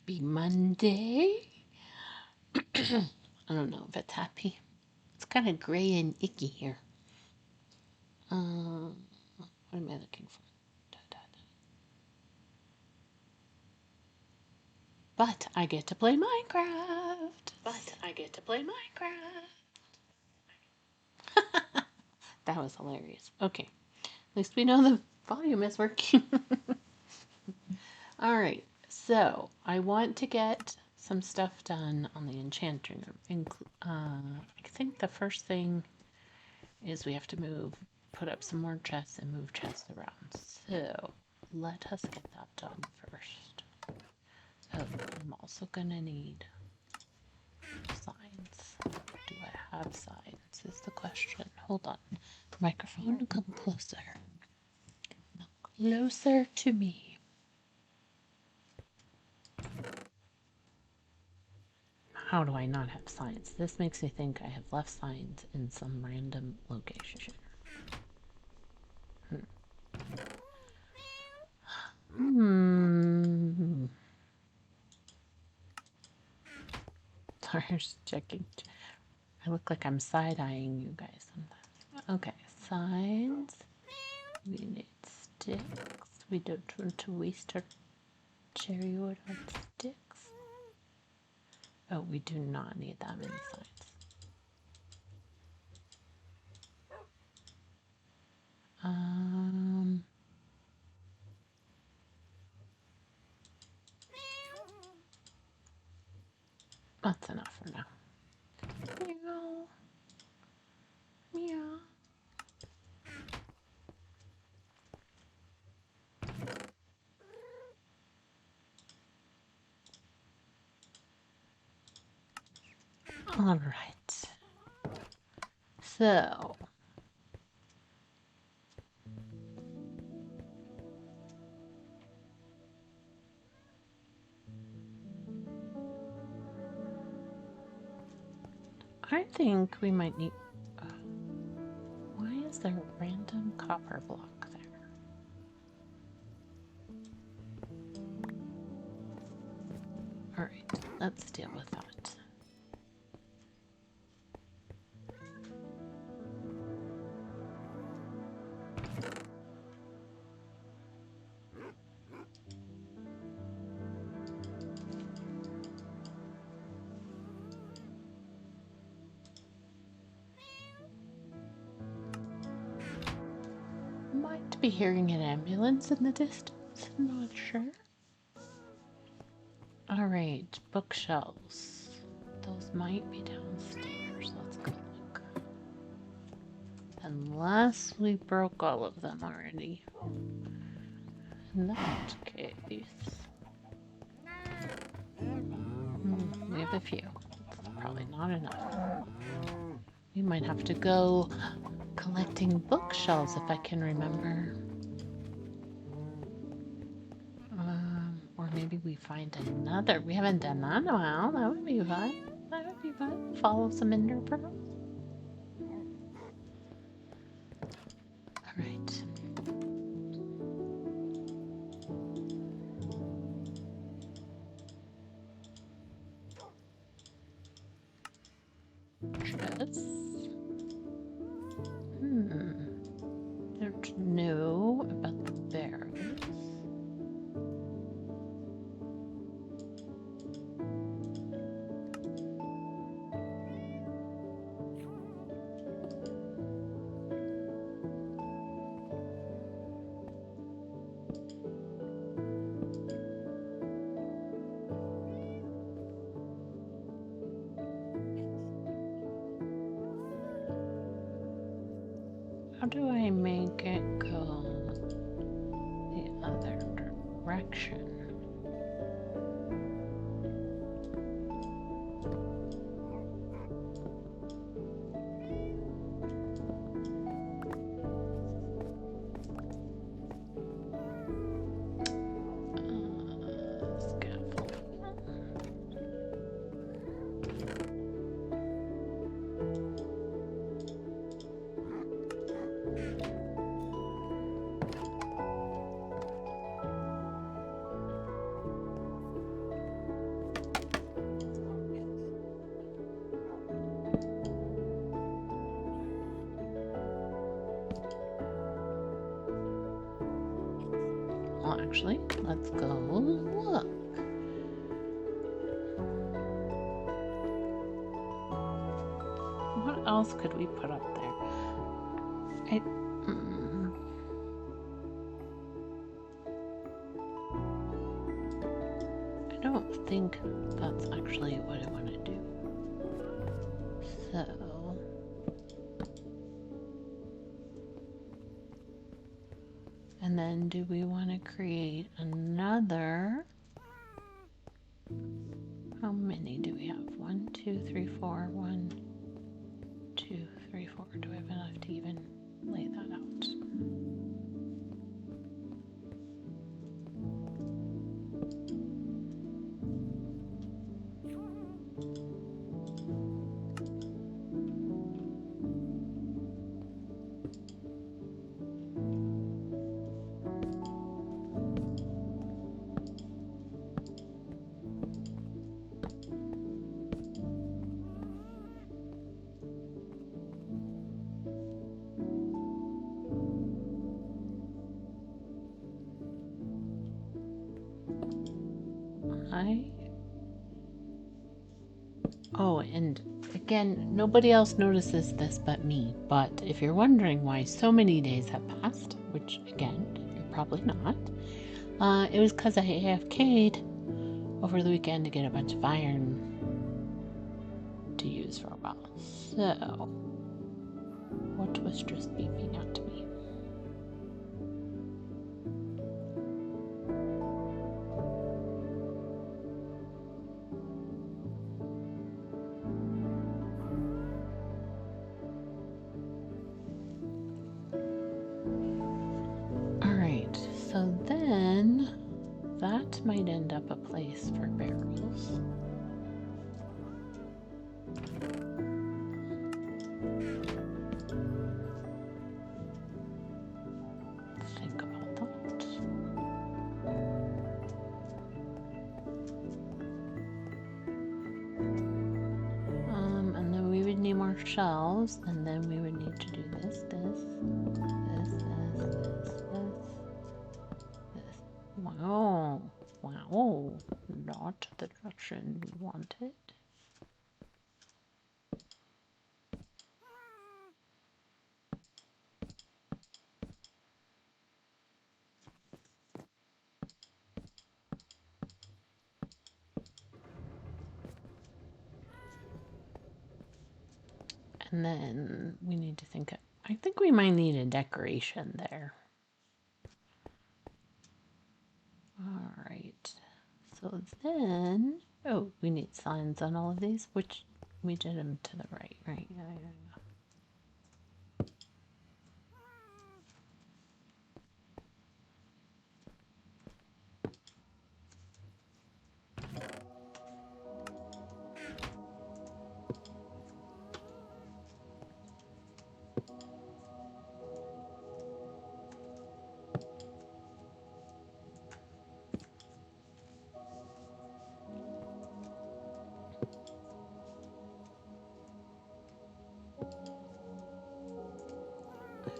Happy Monday. I don't know if it's happy. It's kind of gray and icky here. What am I looking for? But I get to play Minecraft. That was hilarious. Okay. At least we know the volume is working. All right. So I want to get some stuff done on the Enchanting. I think the first thing is we have to put up some more chests and move chests around. So let us get that done first. Oh, I'm also gonna need signs. Do I have signs? Is the question. Hold on. Microphone, come closer. Closer to me. How do I not have signs? This makes me think I have left signs in some random location. Sorry, I'm just checking. I look like I'm side-eyeing you guys sometimes. Okay, signs. We need sticks. We don't want to waste our cherry wood on sticks. Oh, we do not need that many signs. That's enough for now. Meow. Meow. All right. So, I think we might need... why is there a random copper block there? All right, let's deal with that. Might be hearing an ambulance in the distance. I'm not sure. All right, bookshelves. Those might be downstairs. Let's go look. Unless we broke all of them already. In that case, we have a few. It's probably not enough. We might have to go collecting bookshelves if I can remember. Or maybe we find another. We haven't done that in a while. That would be fun. That would be fun. Follow some ender pearls. All right. Chests. Don't know about the barrels. How do I make it go the other direction? actually, let's go look. What else could we put up there? I don't think that's actually what I want to do. So, and then do we want to create another? How many do we have? 1, 2, 3, 4. 1, 2, 3, 4. Do we have enough to even lay that out? Oh, and again, nobody else notices this but me. But if you're wondering why so many days have passed, which again, you're probably not, it was because I AFK'd over the weekend to get a bunch of iron to use for a while. So, what was just beeping out to me? Alright, so then that might end up a place for barrels. Think about that. And then we would need more shelves, and then we would need to do this. Wow. Wow. Not the direction we wanted. And then we need to think, I think we might need a decoration there. All right. So then, oh, we need signs on all of these, which we did them to the right, right? Yeah.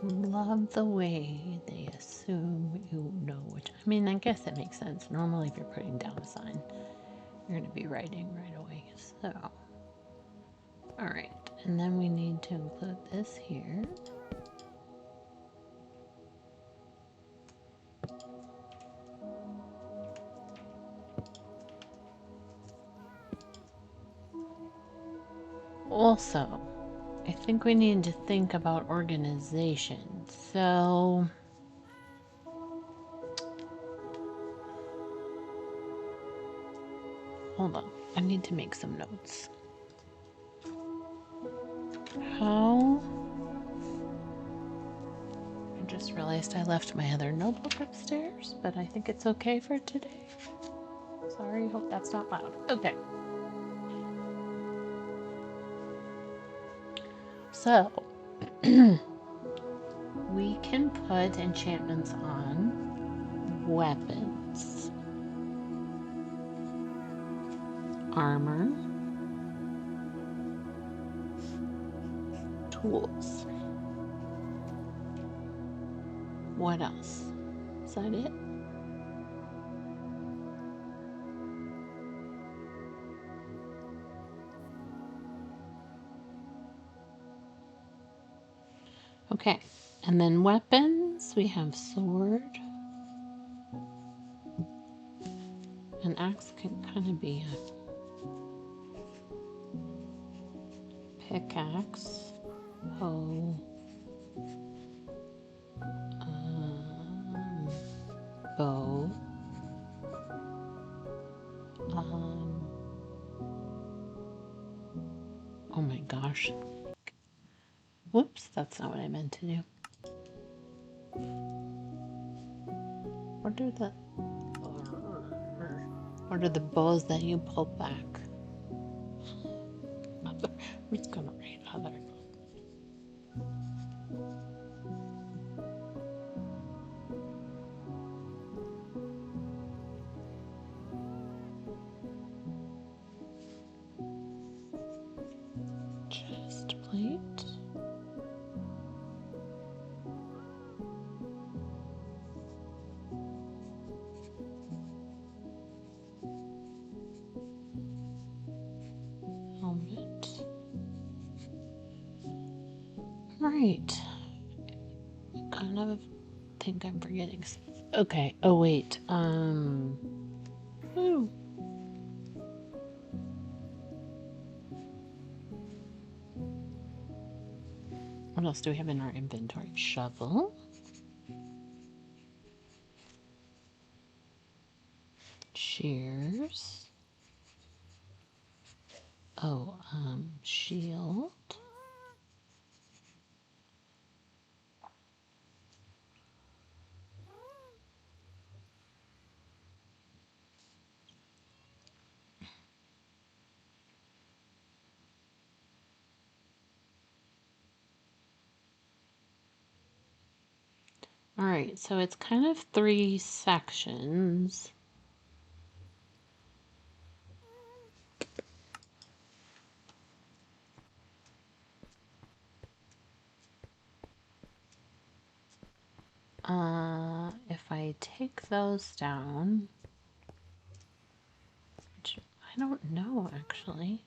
Love the way they assume you know which. I mean, I guess it makes sense. Normally, if you're putting down a sign, you're going to be writing right away. So, all right. And then we need to include this here. Also, I think we need to think about organization. So, hold on. I need to make some notes. How? I just realized I left my other notebook upstairs, but I think it's okay for today. Sorry, hope that's not loud. Okay. So, we can put enchantments on weapons, armor, tools. What else? Is that it? Okay, and then weapons, we have sword. An axe can kind of be a pickaxe. Hoe. Bow. Oh my gosh. Whoops, that's not what I meant to do. What are the bows that you pull back? I'm just gonna write other. Chest plate. Helmet. Right. Kind of think I'm forgetting. Okay. Oh wait. Woo. What else do we have in our inventory? Shovel. Shears. Oh, shield. All right, so it's kind of 3 sections. If I take those down, which I don't know actually,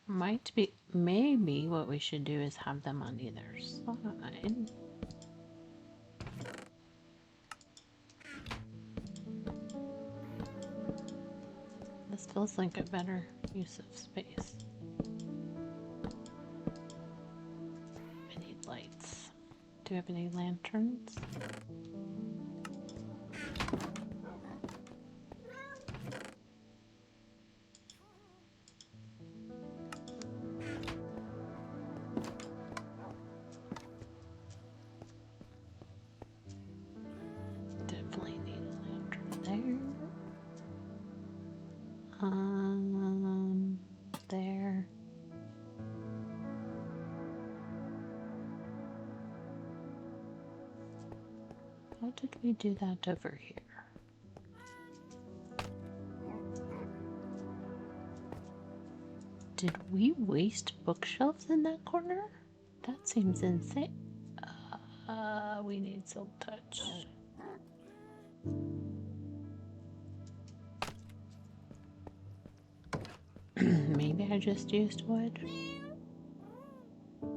might be, maybe what we should do is have them on either side. This feels like a better use of space. I need lights. Do you have any lanterns? Definitely need a lantern there. There. How did we do that over here? Did we waste bookshelves in that corner? That seems insane. We need silk touch. Maybe I just used wood.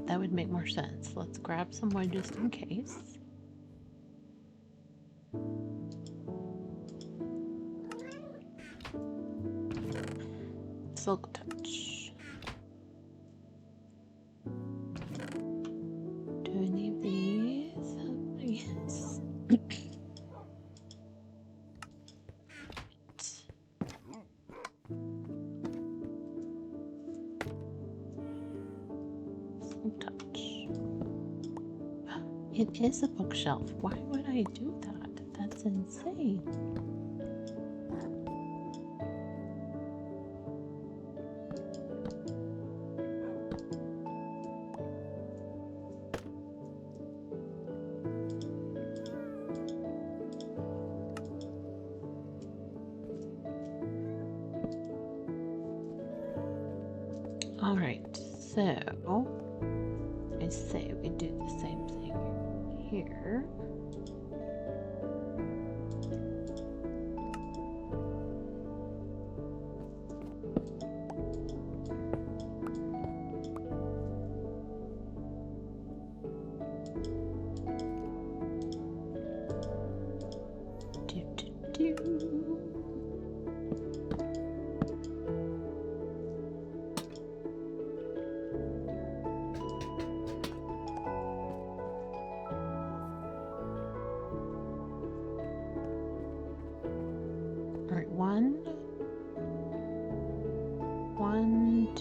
That would make more sense. Let's grab some wood just in case. Silk touch. Do any of these? Yes. Silk touch. It is a bookshelf. Why would I do that? That's insane. All right, so I say we do the same thing here.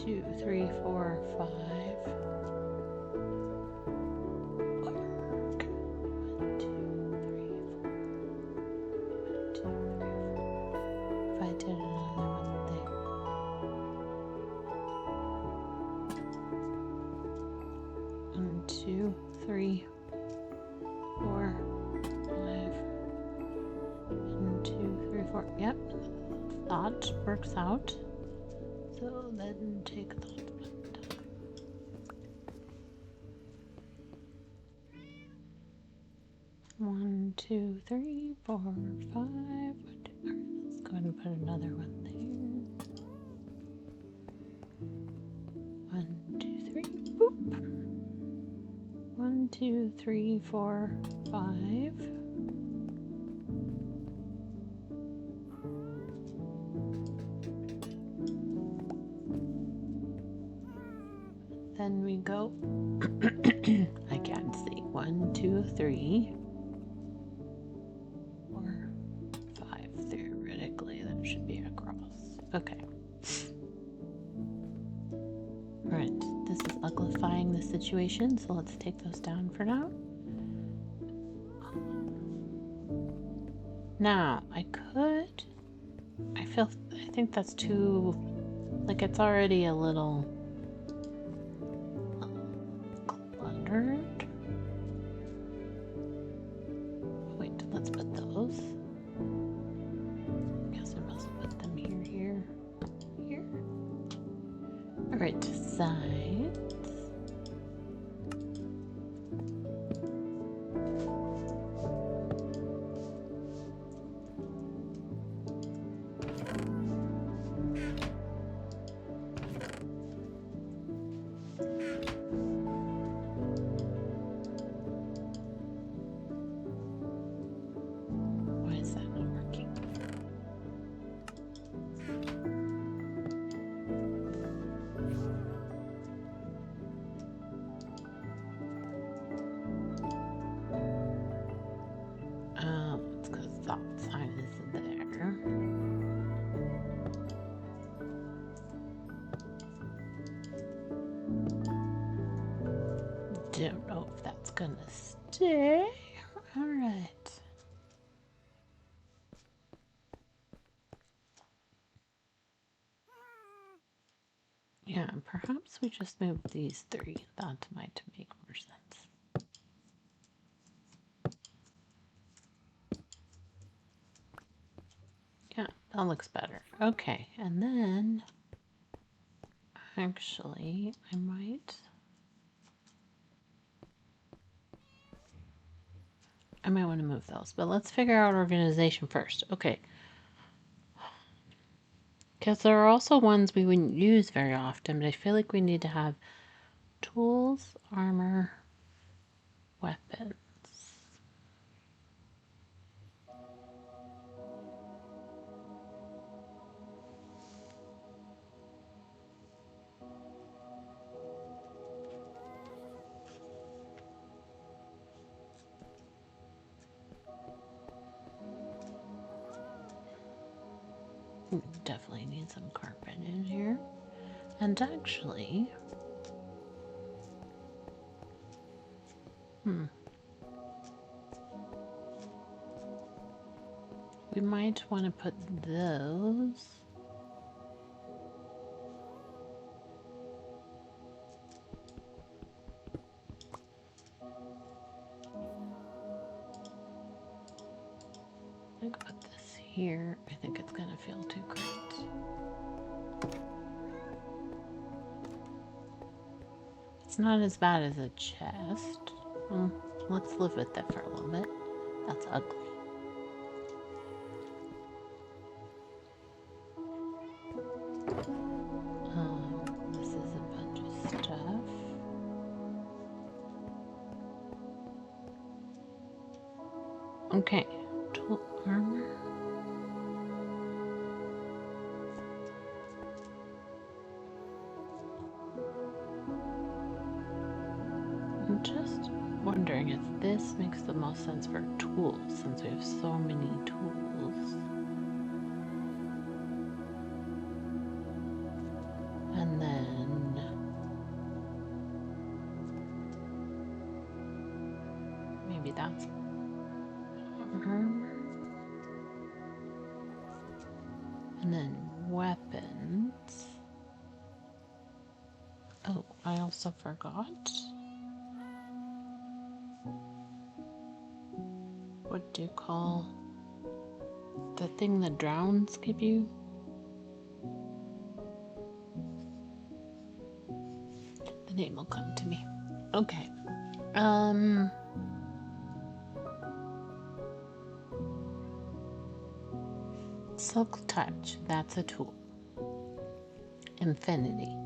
2, 3, 4, 5. Okay. 1, 2, 3, 4. 1, 2, 3, 4. If I did another one there. 1, 2, 3, 4, 5. 1, 2, 3, 4. Yep. That works out. So then take that one down. 1, 2, 3, 4, 5. 1, 2. All right, let's go ahead and put another one there. 1, 2, 3. Boop. 1, 2, 3, 4, 5. Then we go. I can't see. 1, 2, 3, 4, 5. Theoretically, that should be across. Okay. Alright, this is uglifying the situation, so let's take those down for now. Now, I think that's too, like it's already a little cluttered. Wait, let's put those. Guess I must put them here. Alright, sides. Why is that not working? It's because that sign is there. Don't know if that's gonna stay. Alright. Yeah, perhaps we just move these 3. That might make more sense. Yeah, that looks better. Okay, and then actually I might want to move those, but let's figure out organization first. Okay. Because there are also ones we wouldn't use very often, but I feel like we need to have tools, armor, weapons. Definitely need some carpet in here. And actually, we might want to put those. I think put this here. I think it's gonna feel too great. It's not as bad as a chest. Let's live with that for a little bit. That's ugly. This is a bunch of stuff. Okay, tool armor. I'm just wondering if this makes the most sense for tools, since we have so many tools. And then maybe that's armor. And then weapons. Oh, I also forgot. What do you call the thing the drowns give you? The name will come to me. Okay. Silk touch, that's a tool. Infinity.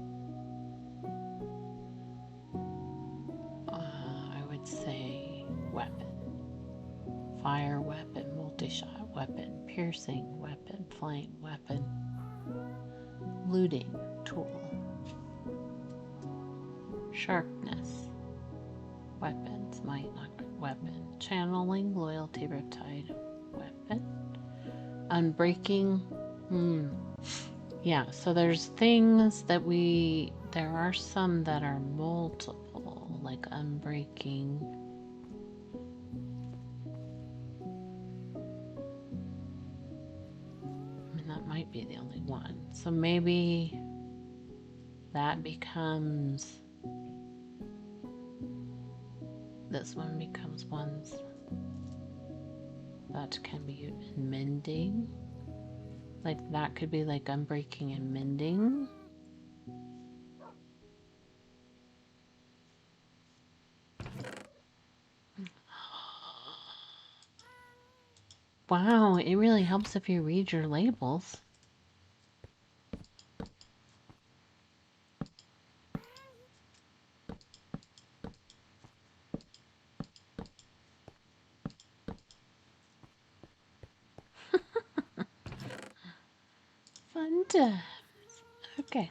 I would say weapon. Fire weapon, multi-shot weapon, piercing weapon, flame weapon, looting tool, sharpness, weapons, might not weapon, channeling, loyalty, riptide, weapon, unbreaking. Yeah, so there's things that there are some that are multiple, like unbreaking. I mean, that might be the only one. So maybe that becomes, this one becomes ones that can be used in mending. Like that could be like unbreaking and mending. Wow, it really helps if you read your labels. Fun times. Okay.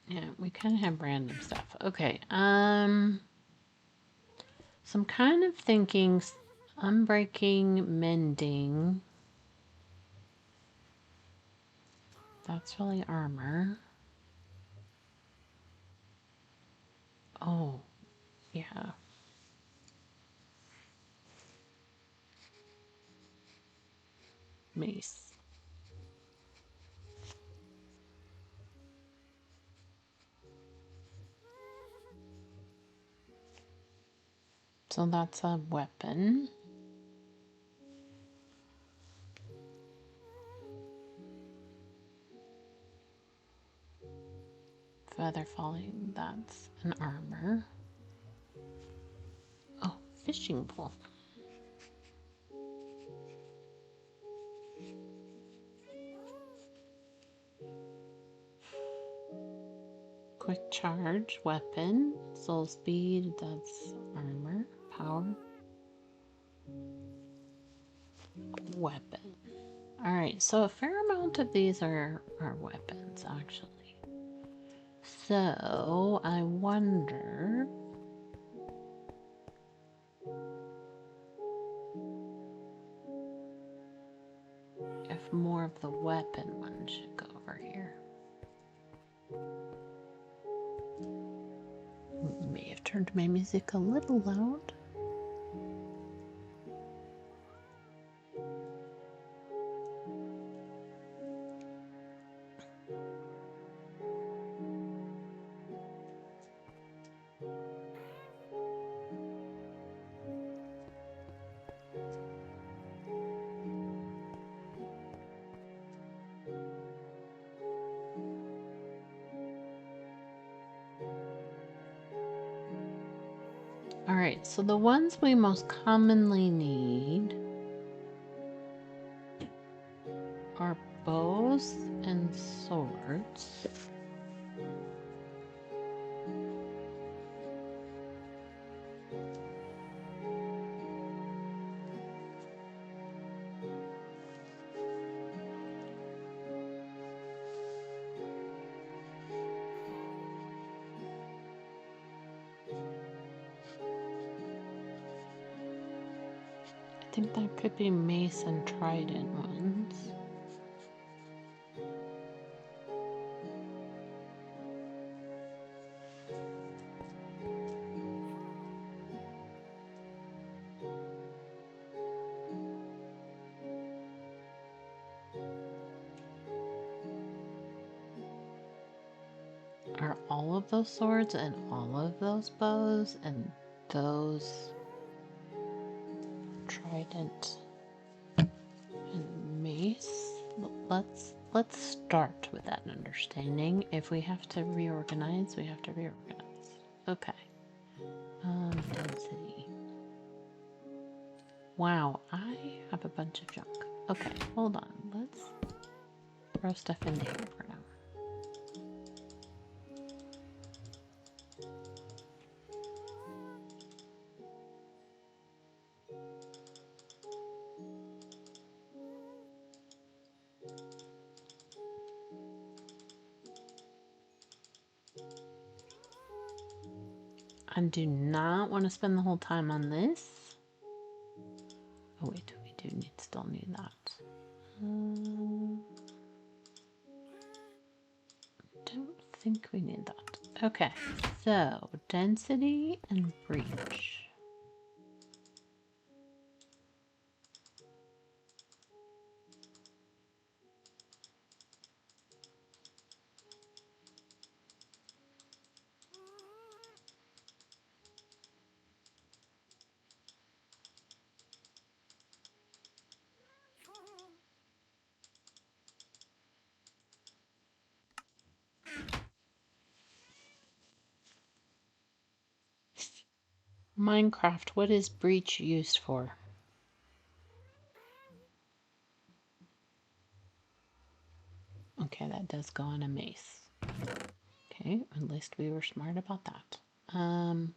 Yeah, we kind of have random stuff. Okay. So I'm kind of thinking unbreaking, mending. That's really armor. Oh, yeah. Mace. So that's a weapon. Feather falling, that's an armor. Oh, fishing pole. Quick charge, weapon. Soul speed, that's armor. Power. Weapon. Alright, so a fair amount of these are weapons, actually. So, I wonder if more of the weapon one should go over here. May have turned my music a little loud. Alright, so the ones we most commonly need are bows and swords. I think that could be mace and trident ones. Are all of those swords and all of those bows and those trident and mace? Let's start with that understanding. If we have to reorganize, we have to reorganize. Okay. Density. Wow, I have a bunch of junk. Okay, hold on. Let's throw stuff into here for now. I do not want to spend the whole time on this. Oh wait, we do still need that. Don't think we need that. Okay, so density and breach. Minecraft, what is breach used for? Okay, that does go on a mace. Okay, at least we were smart about that. And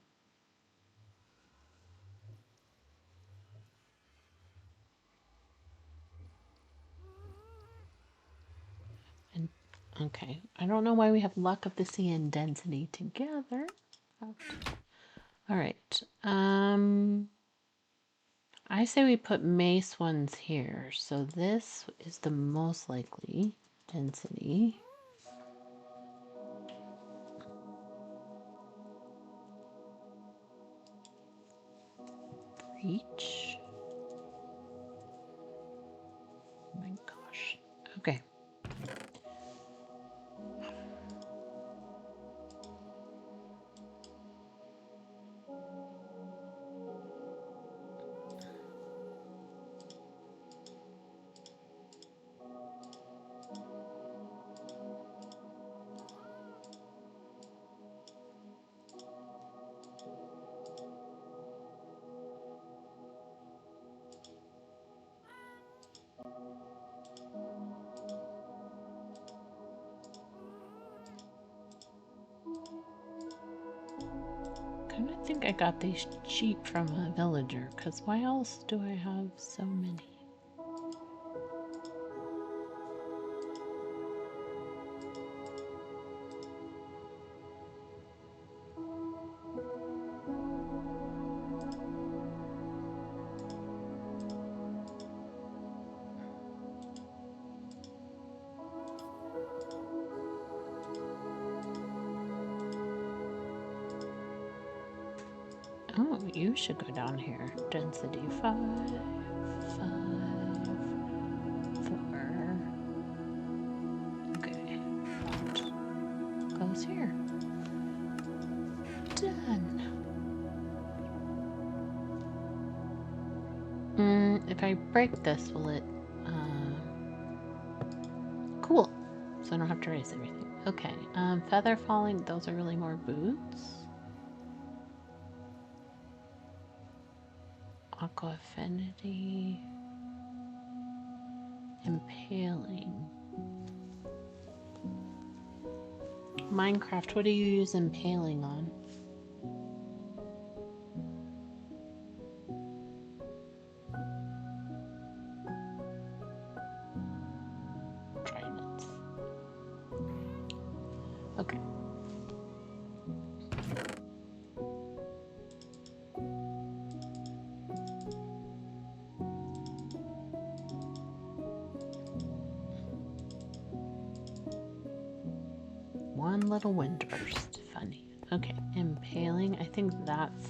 okay, I don't know why we have luck of the sea and density together. All right. I say we put mace ones here. So this is the most likely density. Breach. Oh my gosh. Okay. Kind of think I got these cheap from a villager, because why else do I have so many? Oh, you should go down here. Density 5, 5, 4. Okay, that goes here. Done. If I break this, will it... Cool. So I don't have to erase everything. Okay, feather falling, those are really more boots. Aqua affinity. Impaling. Minecraft, what do you use impaling on? Tridents. Okay. One little wind burst. Funny. Okay, impaling. I think that's...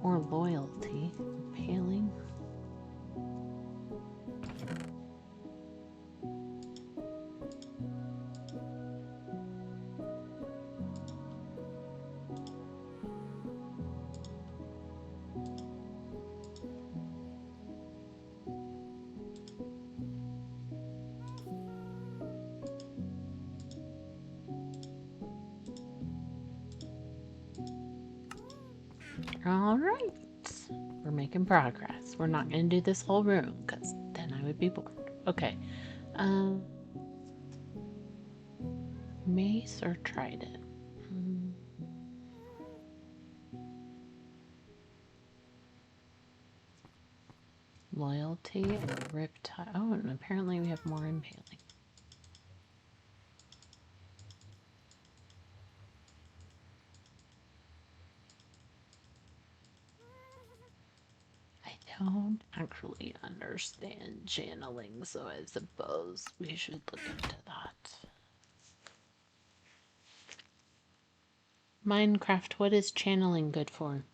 or loyalty. Impaling. All right. We're making progress. We're not going to do this whole room because then I would be bored. Okay. Mace or trident? Loyalty or riptide? Oh, and apparently we have more impaling. I don't actually understand channeling, so I suppose we should look into that. Minecraft, what is channeling good for?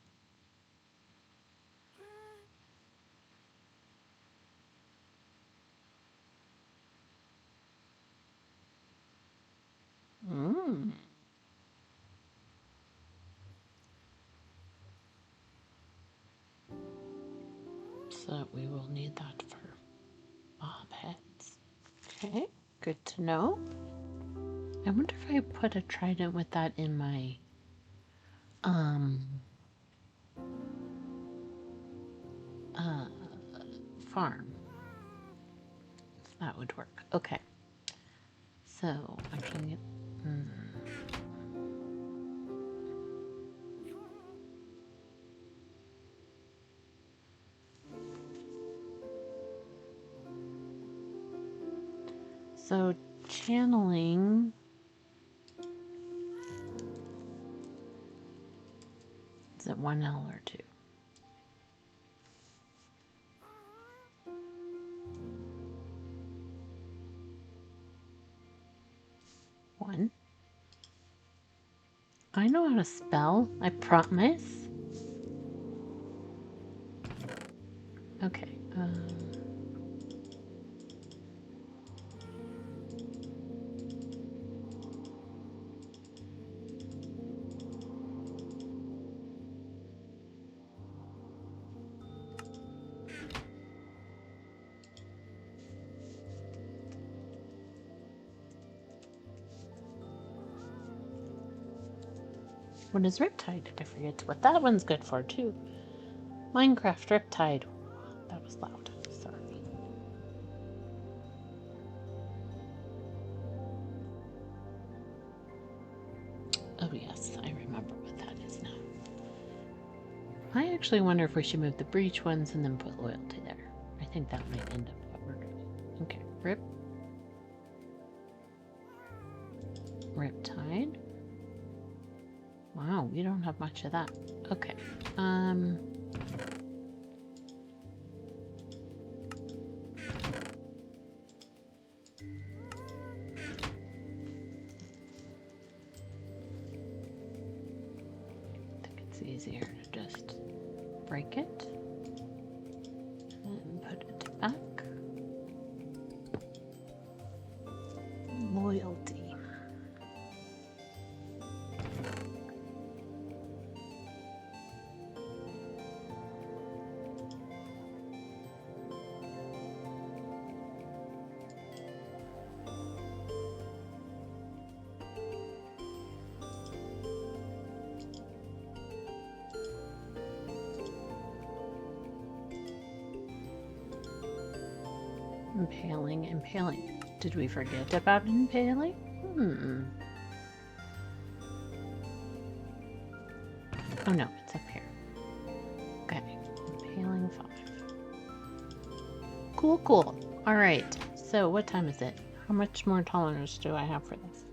So we will need that for bob heads. Okay, good to know. I wonder if I put a trident with that in my farm. If that would work. Okay. So actually, so channeling. Is it 1L or 2? 1. I know how to spell. I promise. Okay. What is Riptide? I forget what that one's good for, too. Minecraft Riptide. That was loud. Sorry. Oh, yes. I remember what that is now. I actually wonder if we should move the breach ones and then put loyalty there. I think that might end up what we're doing. Okay. Riptide. Wow, we don't have much of that. Okay. I think it's easier to just break it and put it back. Loyalty. Impaling. Did we forget about impaling? Oh no, it's up here. Okay, impaling 5. Cool. Alright, so what time is it? How much more tolerance do I have for this?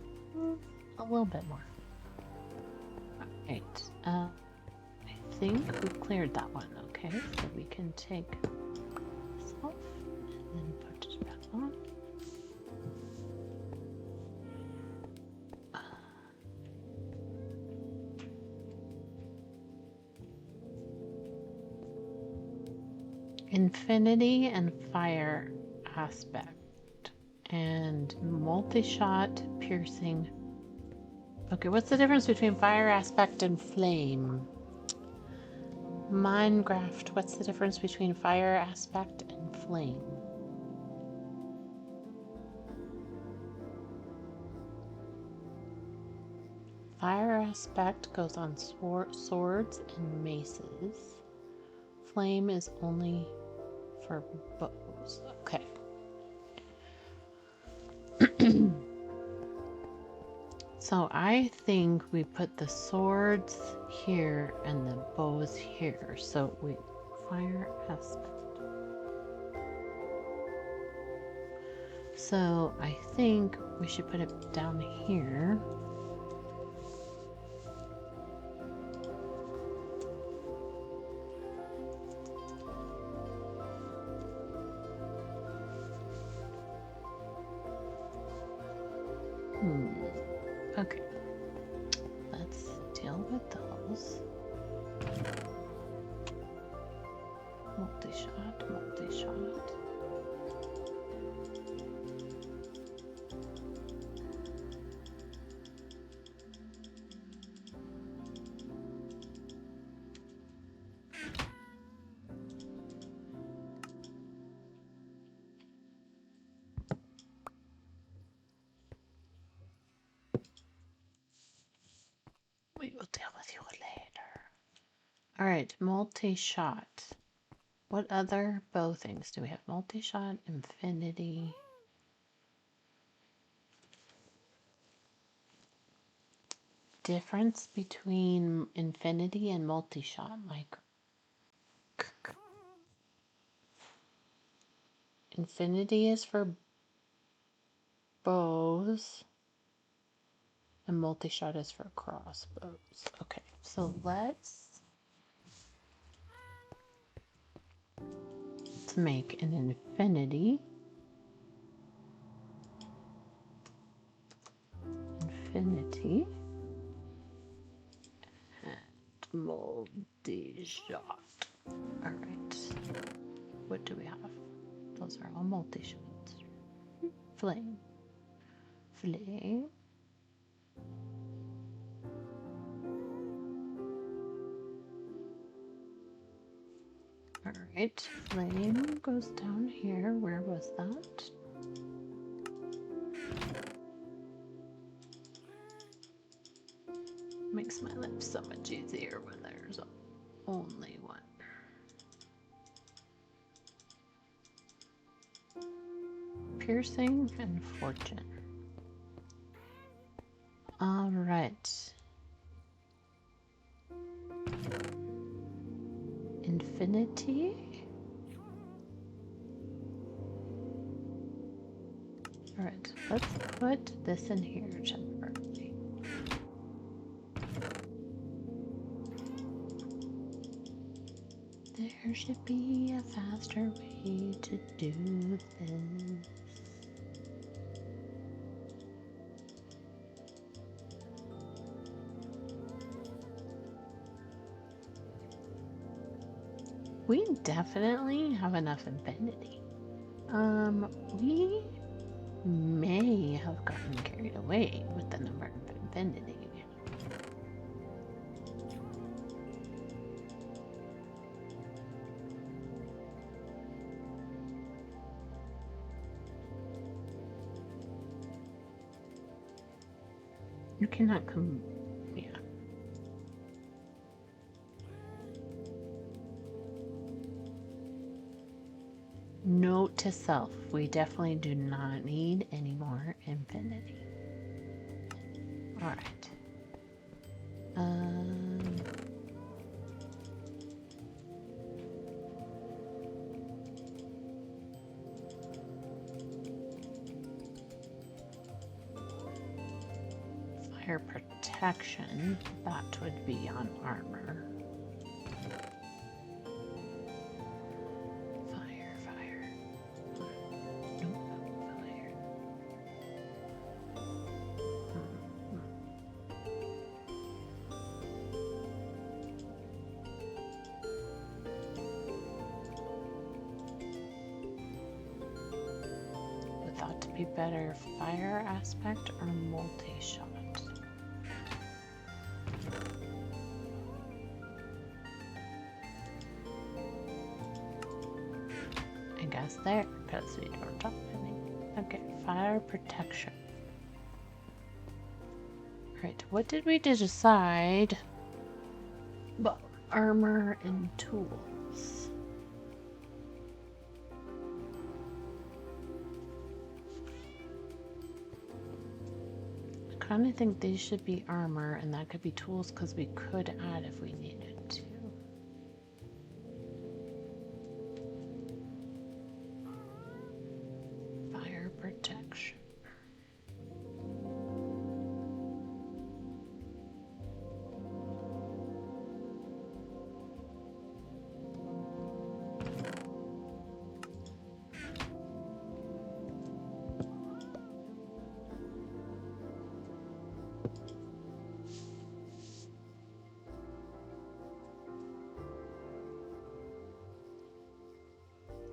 A little bit more. Alright, I think we've cleared that one, okay? So we can take this off and then put it back on. Infinity and fire aspect and multi-shot piercing. Okay, what's the difference between fire aspect and flame? Minecraft, what's the difference between fire aspect and flame? Fire aspect goes on swords and maces. Flame is only for bows. Okay. So I think we put the swords here and the bows here. So we fire aspect. So I think we should put it down here. Okay. Let's deal with those. Multi-shot, multi-shot. We will deal with you later. All right, multi-shot. What other bow things do we have? Multi-shot, infinity. Difference between infinity and multi-shot, Mike. Infinity is for bows, and multi-shot is for crossbows. Okay, so let's make an infinity. Infinity. And multi-shot. Alright. What do we have? Those are all multi-shots. Flame. Flame. Alright, flame goes down here. Where was that? Makes my life so much easier when there's only one. Piercing and fortune. Alright. Infinity. Alright, let's put this in here temporarily. There should be a faster way to do this. We definitely have enough infinity. We may have gotten carried away with the number of infinity. You cannot come. Yeah. Note to self, we definitely do not need any more infinity. Alright. Fire protection, that would be on armor. Be better fire aspect or multi-shot? I guess there, because we don't drop any. Okay, fire protection. Alright, what did we decide about armor and tools? I kind of think these should be armor, and that could be tools because we could add if we needed to. Fire protection.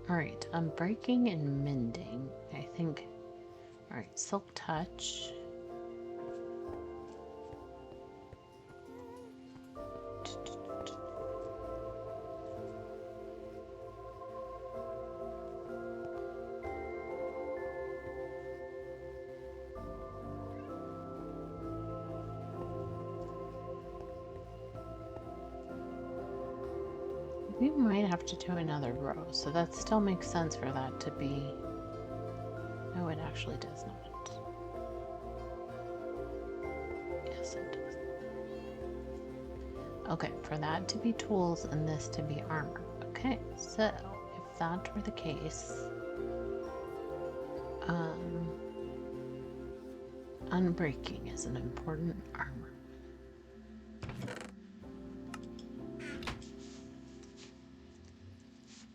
Alright, breaking and mending. I think. Alright, silk touch. We might have to do another row, so that still makes sense for that to be. No, it actually does not. Yes, it does. Okay, for that to be tools and this to be armor. Okay, so if that were the case, unbreaking is an important armor.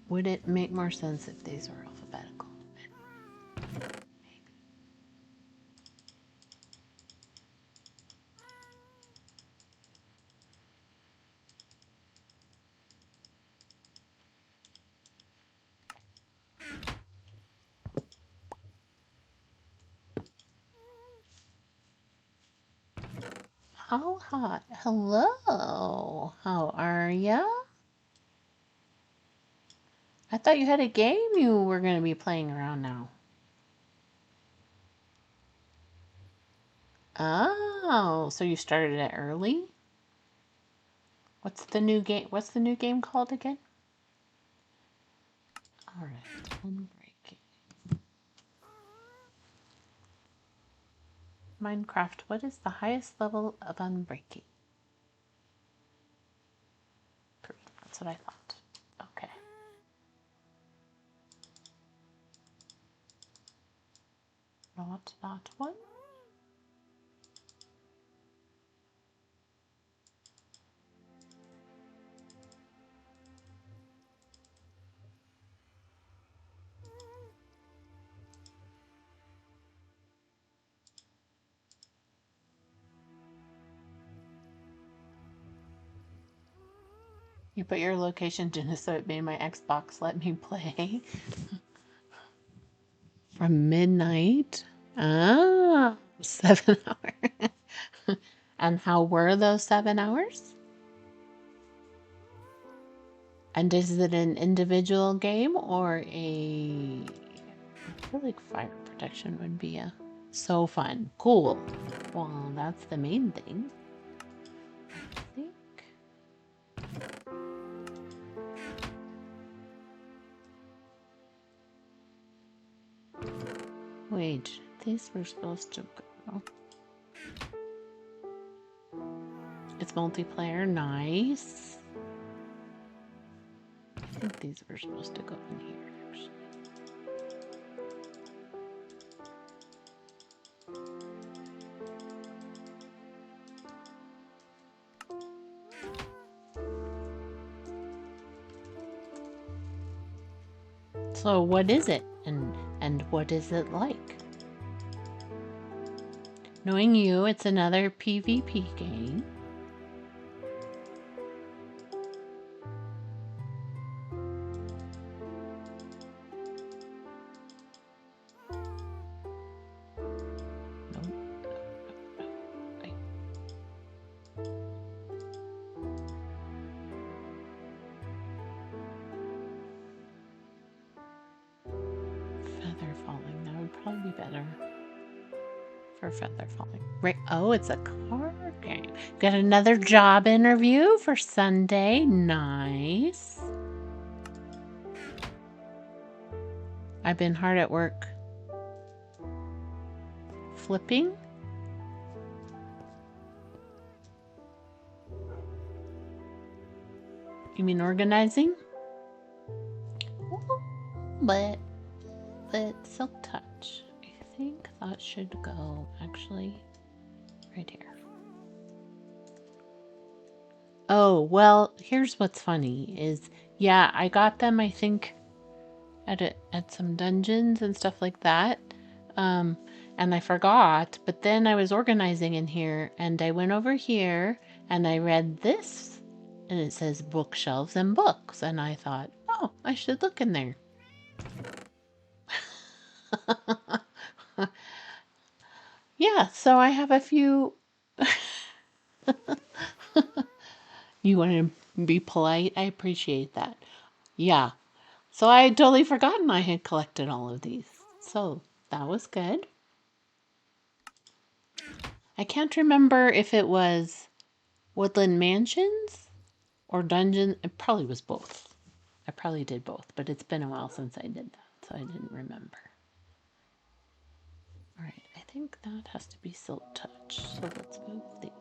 Would it make more sense if these were alphabetical? Maybe. How hot? Hello. How are ya? I thought you had a game you were going to be playing around now. Oh, so you started it early? What's the new game? What's the new game called again? All right, unbreaking. Minecraft, what is the highest level of unbreaking? 3. That's what I thought. Okay. Not that one. You put your location in so it made my Xbox let me play. From midnight? Ah, 7 hours. And how were those 7 hours? And is it an individual game or a... I feel like fire protection would be so fun. Cool. Well, that's the main thing. I think. Wait, these were supposed to go. It's multiplayer, nice. I think these were supposed to go in here, actually. So what is it, and what is it like? Knowing you, it's another PvP game. Feather falling, that would probably be better for feather falling. Right, oh, it's a card. game. Got another job interview for Sunday. Nice. I've been hard at work flipping. You mean organizing? But silk touch. I think that should go actually right here. Oh, well, here's what's funny is, yeah, I got them, I think, at some dungeons and stuff like that. And I forgot, but then I was organizing in here and I went over here and I read this and it says bookshelves and books. And I thought, oh, I should look in there. Yeah, so I have a few. You want to be polite? I appreciate that. Yeah. So I had totally forgotten I had collected all of these. So that was good. I can't remember if it was Woodland Mansions or Dungeon. It probably was both. I probably did both, but it's been a while since I did that, so I didn't remember. All right, I think that has to be Silk Touch. So let's move these.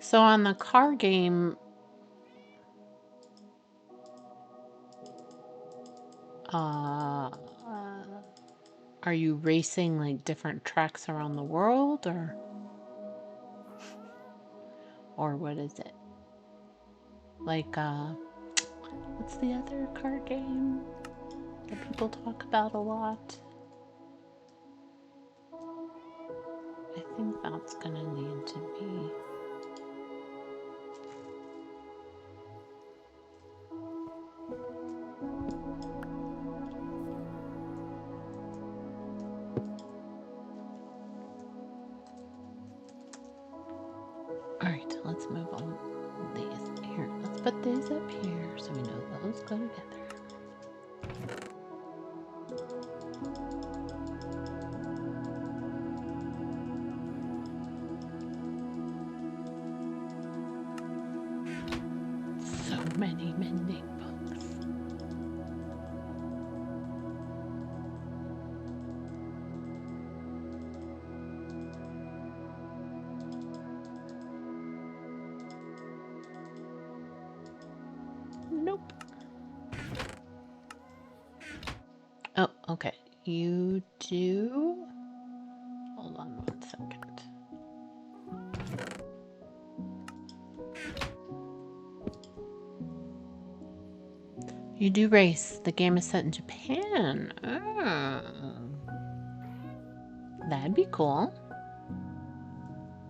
So on the car game, are you racing like different tracks around the world, or what is it? Like what's the other car game that people talk about a lot? I think that's gonna need to be. All right, let's move on these here. Let's put these up here so we know those go together. So many mending books. Nope. Oh, okay. You do. Hold on 1 second. You do race. The game is set in Japan. Oh. That'd be cool.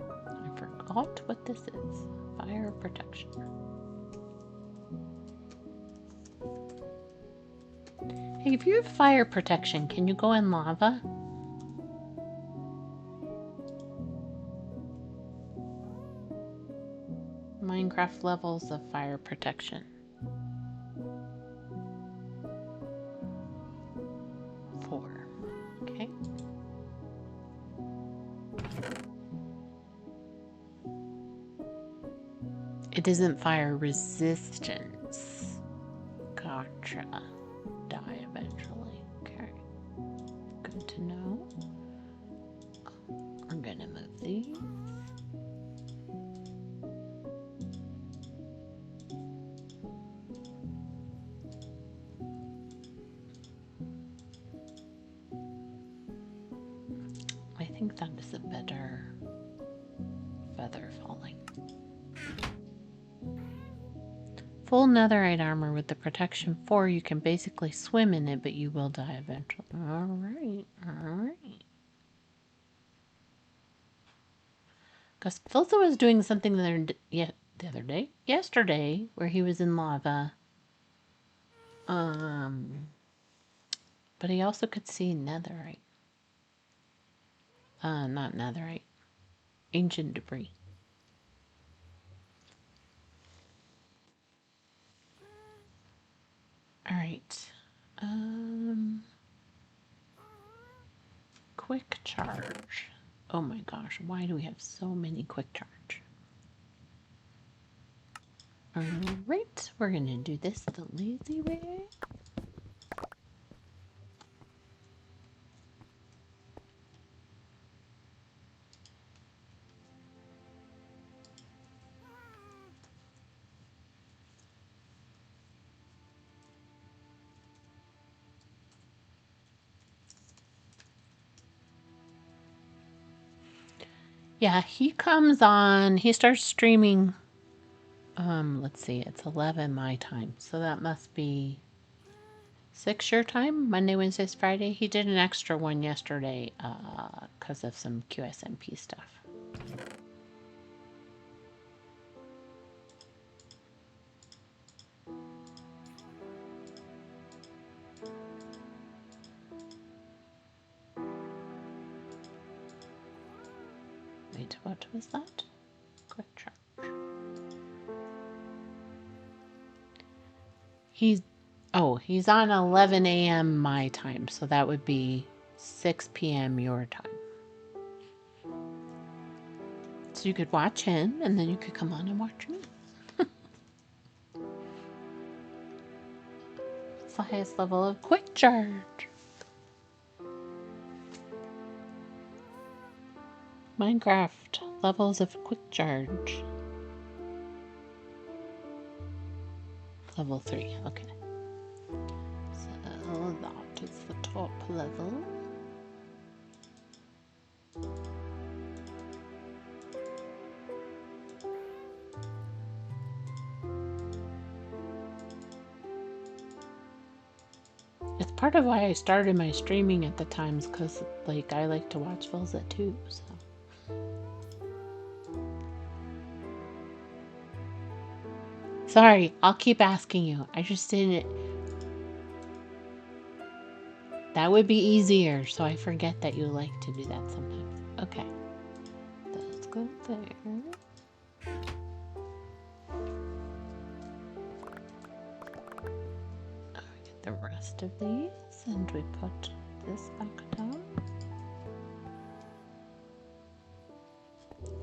I forgot what this is. Fire protection. Hey, if you have fire protection, can you go in lava? Minecraft levels of fire protection. 4. Okay. It isn't fire resistance. Gotcha. Die eventually. Okay. Good to know. We're gonna move these. I think that is a better feather falling. Full netherite armor with the protection 4, you can basically swim in it, but you will die eventually. Alright, alright. Because Filza was doing something there The other day? Yesterday, where he was in lava. But he also could see netherite. Not netherite. Ancient debris. Alright. Quick charge. Oh my gosh, why do we have so many quick charge? Alright, we're gonna do this the lazy way. Yeah, he comes on, he starts streaming, let's see, it's 11 my time, so that must be 6 your time, Monday, Wednesdays, Friday. He did an extra one yesterday, because of some QSMP stuff. Wait, what was that? Quick charge. He's on 11 a.m. my time, so that would be 6 p.m. your time. So you could watch him, and then you could come on and watch me. It's the highest level of quick charge. Minecraft levels of quick charge. Level 3, okay. So that is the top level. It's part of why I started my streaming at the times, because like I like to watch Velza too, so. Sorry, I'll keep asking you. I just didn't. That would be easier, so I forget that you like to do that sometimes. Okay. Let's go there. We get the rest of these, and we put this back down.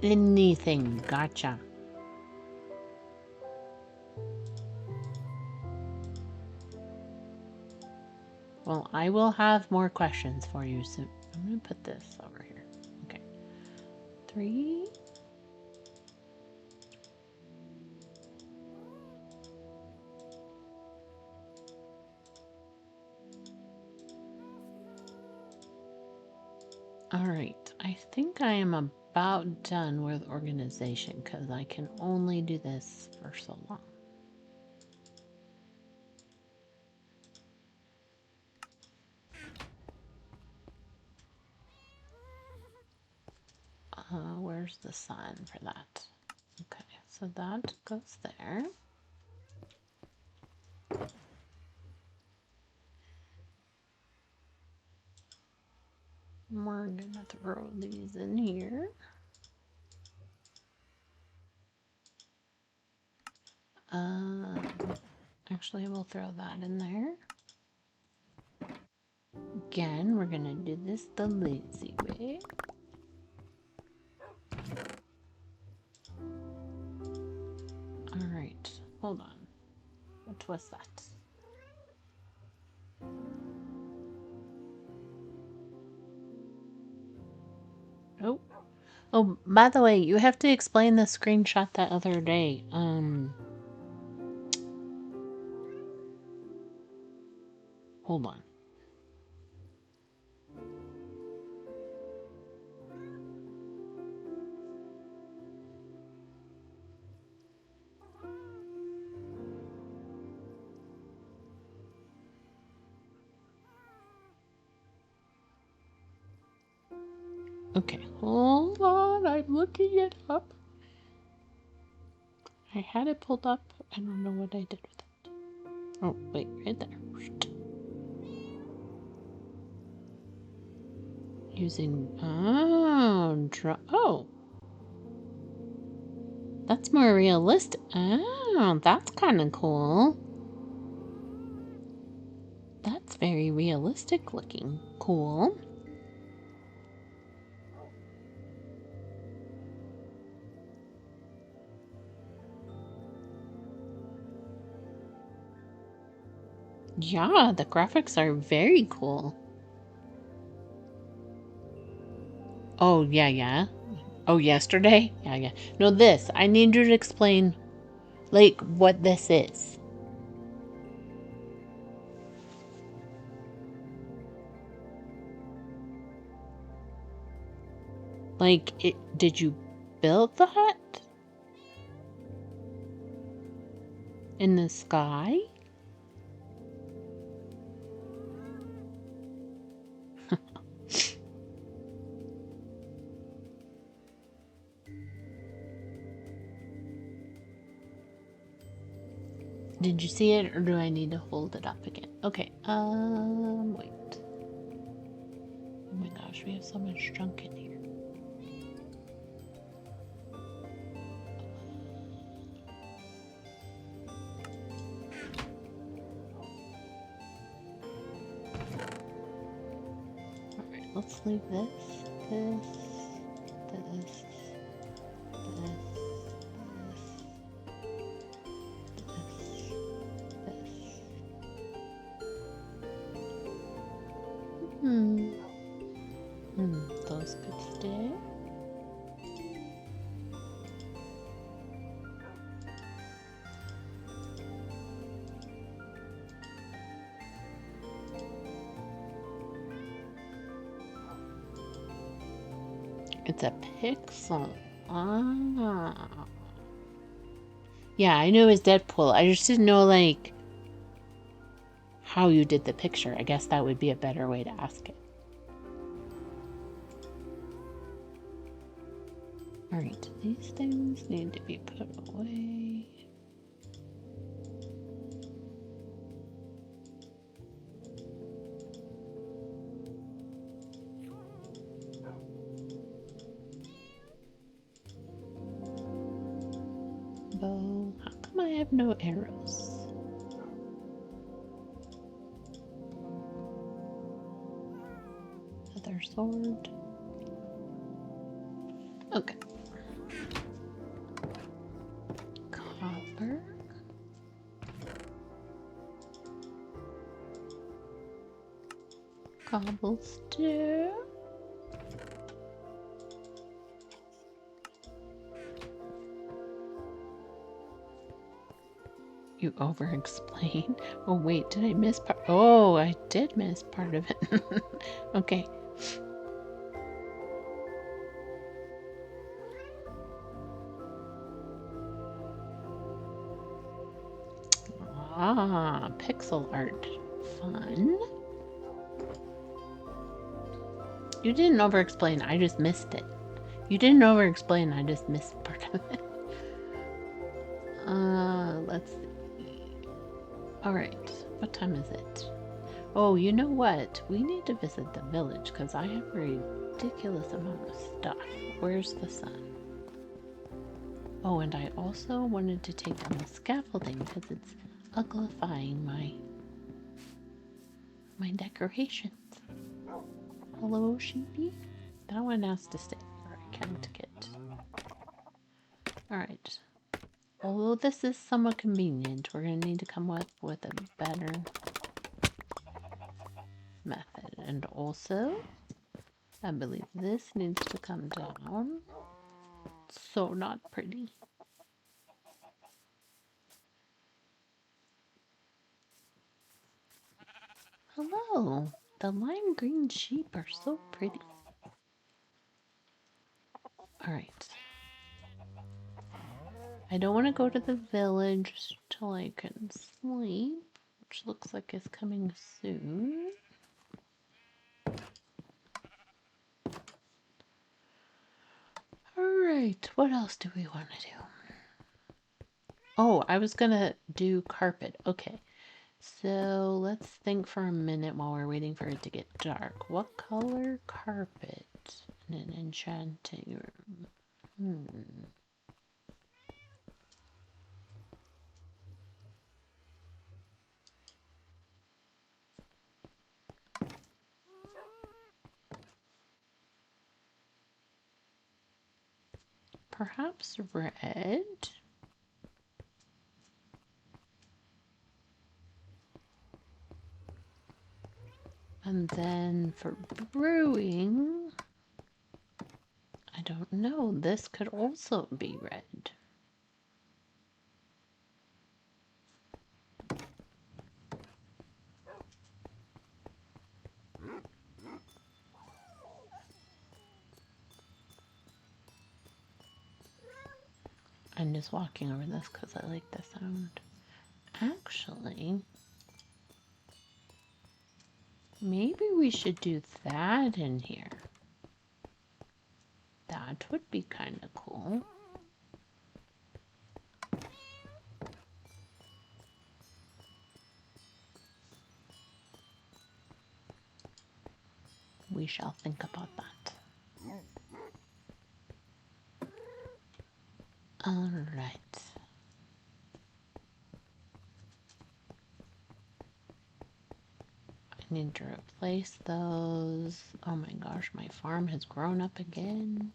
Anything. Gotcha. Well, I will have more questions for you, so I'm going to put this over here. Okay. 3. All right. I think I am about done with organization, because I can only do this for so long. Where's the sun for that? Okay, so that goes there. We're gonna throw these in here. Actually, we'll throw that in there. Again, we're gonna do this the lazy way. All right, hold on. What was that? Oh. Oh, by the way, you have to explain the screenshot that other day. Hold on. Okay, hold on. I'm looking it up. I had it pulled up. I don't know what I did with it. Oh, wait, right there. Using, oh, that's more realistic. Oh, that's kind of cool. That's very realistic looking. Cool. Yeah, the graphics are very cool. Oh, yeah. Oh, yesterday? Yeah. No, this. I need you to explain, like, what this is. Like, did you build that? In the sky? Did you see it, or do I need to hold it up again? Okay, wait. Oh my gosh, we have so much junk in here. Alright, let's leave this, this, this, this. Those could stay. It's a pixel. Ah. Yeah, I knew it was Deadpool. I just didn't know, like, how you did the picture. I guess that would be a better way to ask it. Alright, these things need to be put away. Bow. How come I have no arrows? Other sword. Okay. Copper. Cobblestone. You over-explain. Oh wait, did I miss part? Oh, I did miss part of it. Okay. Ah, pixel art. Fun. You didn't over-explain, I just missed it. You didn't over-explain, I just missed part of it. Let's see. Alright, what time is it? Oh, you know what? We need to visit the village because I have a ridiculous amount of stuff. Where's the sun? Oh, and I also wanted to take down the scaffolding because it's uglifying my decorations. Hello, sheepy. That one has to stay where I can't get. Alright. Although this is somewhat convenient, we're going to need to come up with a better method. And also, I believe this needs to come down. So not pretty. Hello. The lime green sheep are so pretty. Alright. I don't want to go to the village till I can sleep, which looks like it's coming soon. Alright, what else do we want to do? Oh, I was gonna do carpet. Okay. So let's think for a minute while we're waiting for it to get dark. What color carpet in an enchanting room? Perhaps red? And then for brewing, I don't know. This could also be red. I'm just walking over this because I like the sound. Actually, maybe we should do that in here. That would be kind of cool. We shall think about that. All right. I need to replace those. Oh my gosh, my farm has grown up again.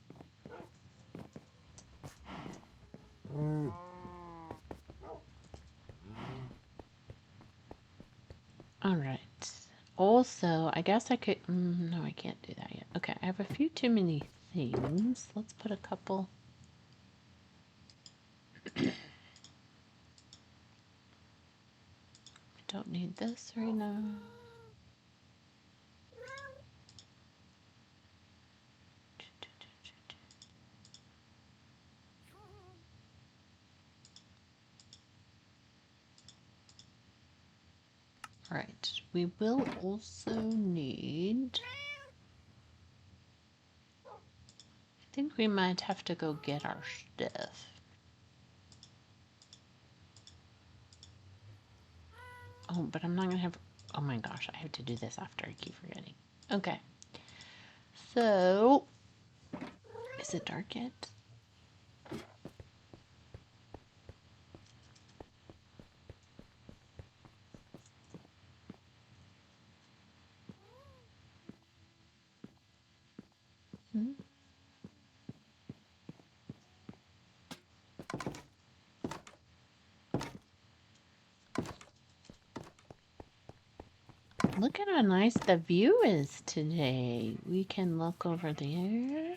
All right. Also, I guess I could. No, I can't do that yet. Okay, I have a few too many things. Let's put a couple. I don't need this right now. All right. We will also need. I think we might have to go get our stuff. Oh, but I'm not gonna have. Oh my gosh, I have to do this after. I keep forgetting. Okay. So, is it dark yet? Hmm? Look at how nice the view is today. We can look over there.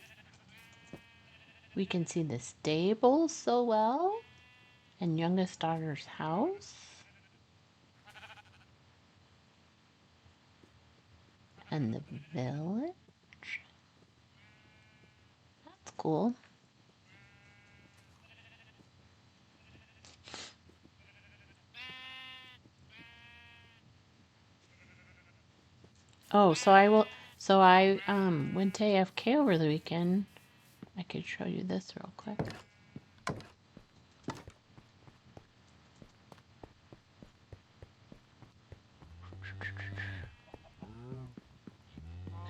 We can see the stables so well. And youngest daughter's house. And the village. That's cool. Oh, so I went to AFK over the weekend. I could show you this real quick.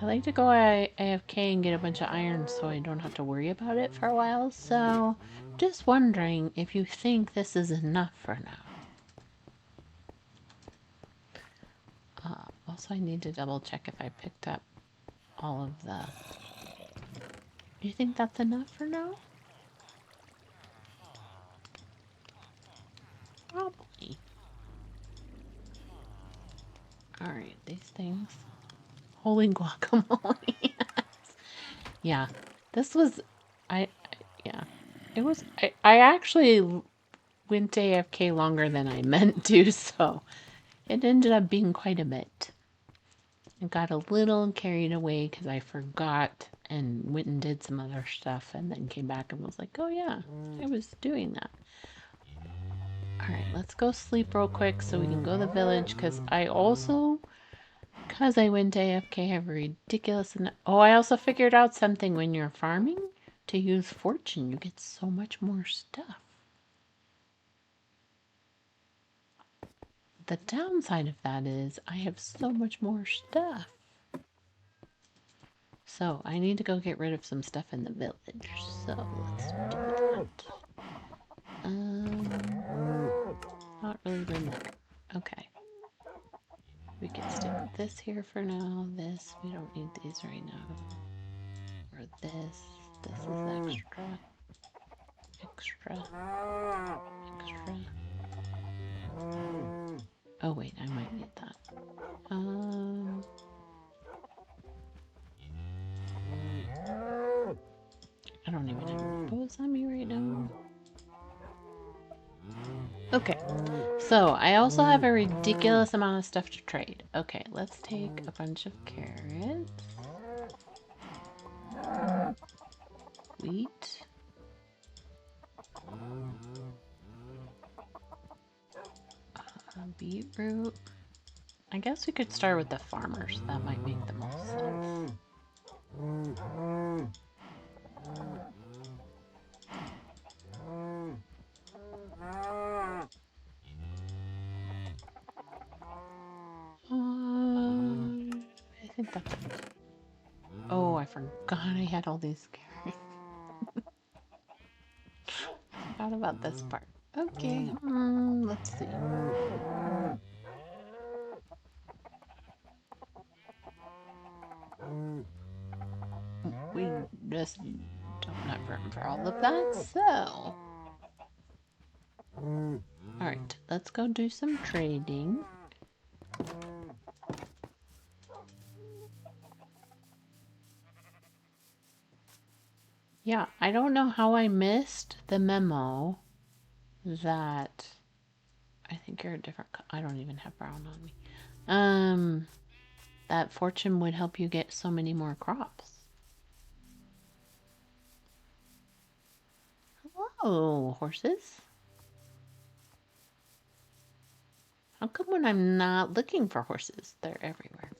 I like to go AFK and get a bunch of iron so I don't have to worry about it for a while. So, just wondering if you think this is enough for now. Also, I need to double check if I picked up all of the... Do you think that's enough for now? Probably. Alright, these things. Holy guacamole. Yeah, this was... Yeah. It was... I actually went to AFK longer than I meant to, so it ended up being quite a bit. I got a little carried away because I forgot and went and did some other stuff and then came back and was like, oh yeah, I was doing that. Alright, let's go sleep real quick so we can go to the village because I went to AFK, have a ridiculous... Oh, I also figured out something when you're farming. To use fortune, you get so much more stuff. The downside of that is I have so much more stuff. So I need to go get rid of some stuff in the village. So let's do that. Not really the net. Okay. We can stick this here for now. This, we don't need these right now. Or this. This is extra. Extra. Extra. Oh wait, I might need that. I don't even have bows on me right now. Okay, so I also have a ridiculous amount of stuff to trade. Okay, let's take a bunch of carrots. Wheat. Beetroot. I guess we could start with the farmers. That might make the most sense. I think that's it. Oh, I forgot I had all these carrots. Forgot about this part. Okay, let's see. We just don't have room for all of that, so... Alright, let's go do some trading. Yeah, I don't know how I missed the memo that... I think you're a different... I don't even have brown on me. That fortune would help you get so many more crops. Hello, horses. How come when I'm not looking for horses, they're everywhere?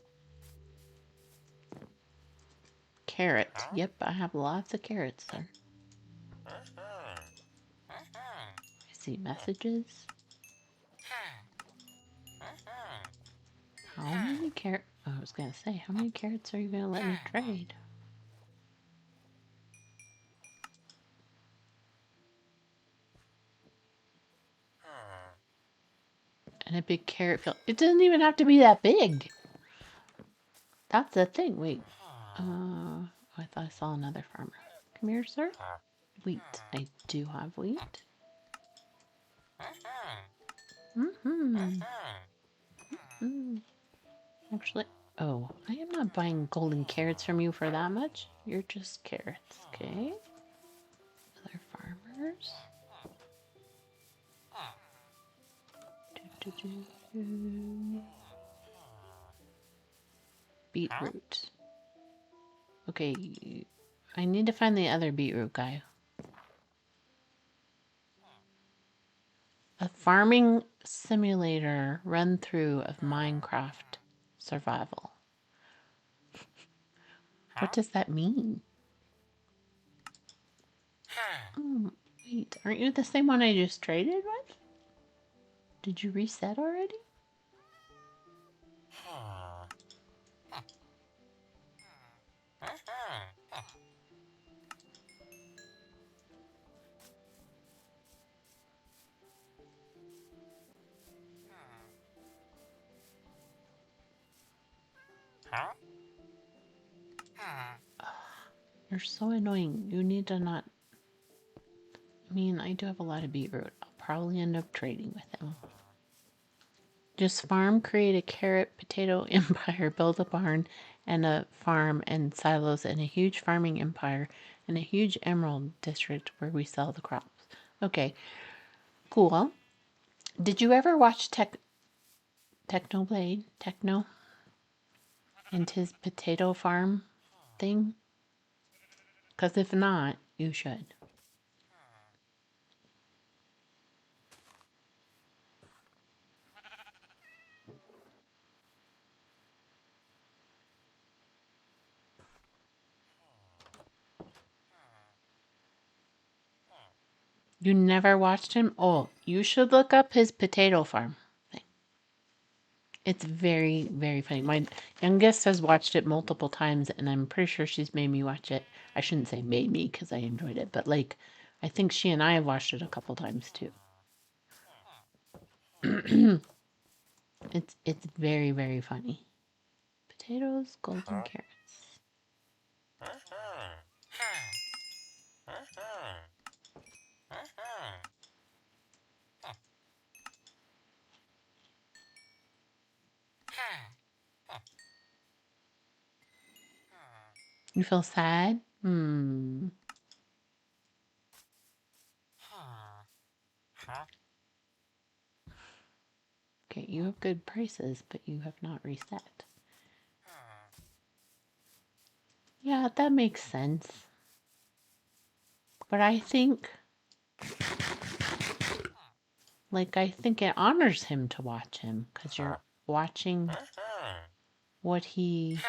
Carrot. Yep, I have lots of carrots, sir. I see messages. How many carrots? I was going to say, how many carrots are you going to let me trade? And a big carrot field. It doesn't even have to be that big. That's the thing. Wait. I thought I saw another farmer. Come here, sir. Wheat. I do have wheat. Actually, oh, I am not buying golden carrots from you for that much. You're just carrots, okay? Other farmers. Beetroot. Okay, I need to find the other beetroot guy. A farming simulator run through of Minecraft survival. What does that mean? Oh, wait, aren't you the same one I just traded with? Did you reset already? You're so annoying. You need to not... I mean, I do have a lot of beetroot. I'll probably end up trading with him. Just farm, create a carrot, potato empire, build a barn and a farm and silos and a huge farming empire and a huge emerald district where we sell the crops. Okay, cool. Did you ever watch Technoblade? Techno? And his potato farm thing? Because if not, you should. You never watched him? Oh, you should look up his potato farm thing. It's very, very funny. My youngest has watched it multiple times, and I'm pretty sure she's made me watch it. I shouldn't say made me because I enjoyed it, but like, I think she and I have watched it a couple times too. It's very, very funny. Potatoes, golden carrots. You feel sad? Hmm. Okay, you have good prices, but you have not reset. Yeah, that makes sense. But I think, I think it honors him to watch him because you're watching what he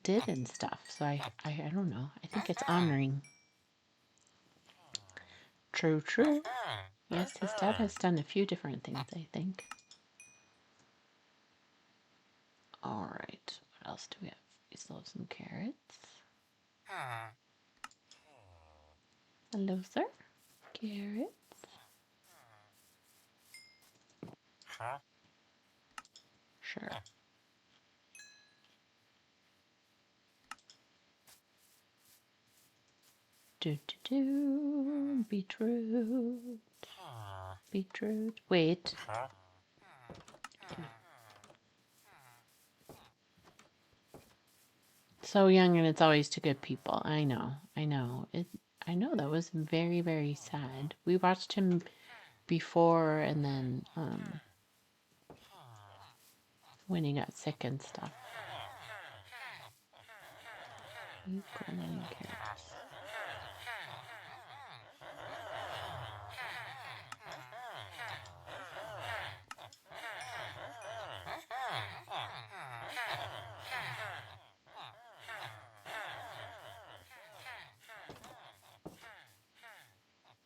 did and stuff. So I don't know. I think it's honoring. True, true. Yes, his dad has done a few different things, I think. All right. What else do we have? We still have some carrots. Hello, sir. Carrots. Sure. Beetroot. Beetroot. Wait. So young and it's always to good people. I know. I know. I know that was very, very sad. We watched him before and then when he got sick and stuff. Golden carrots.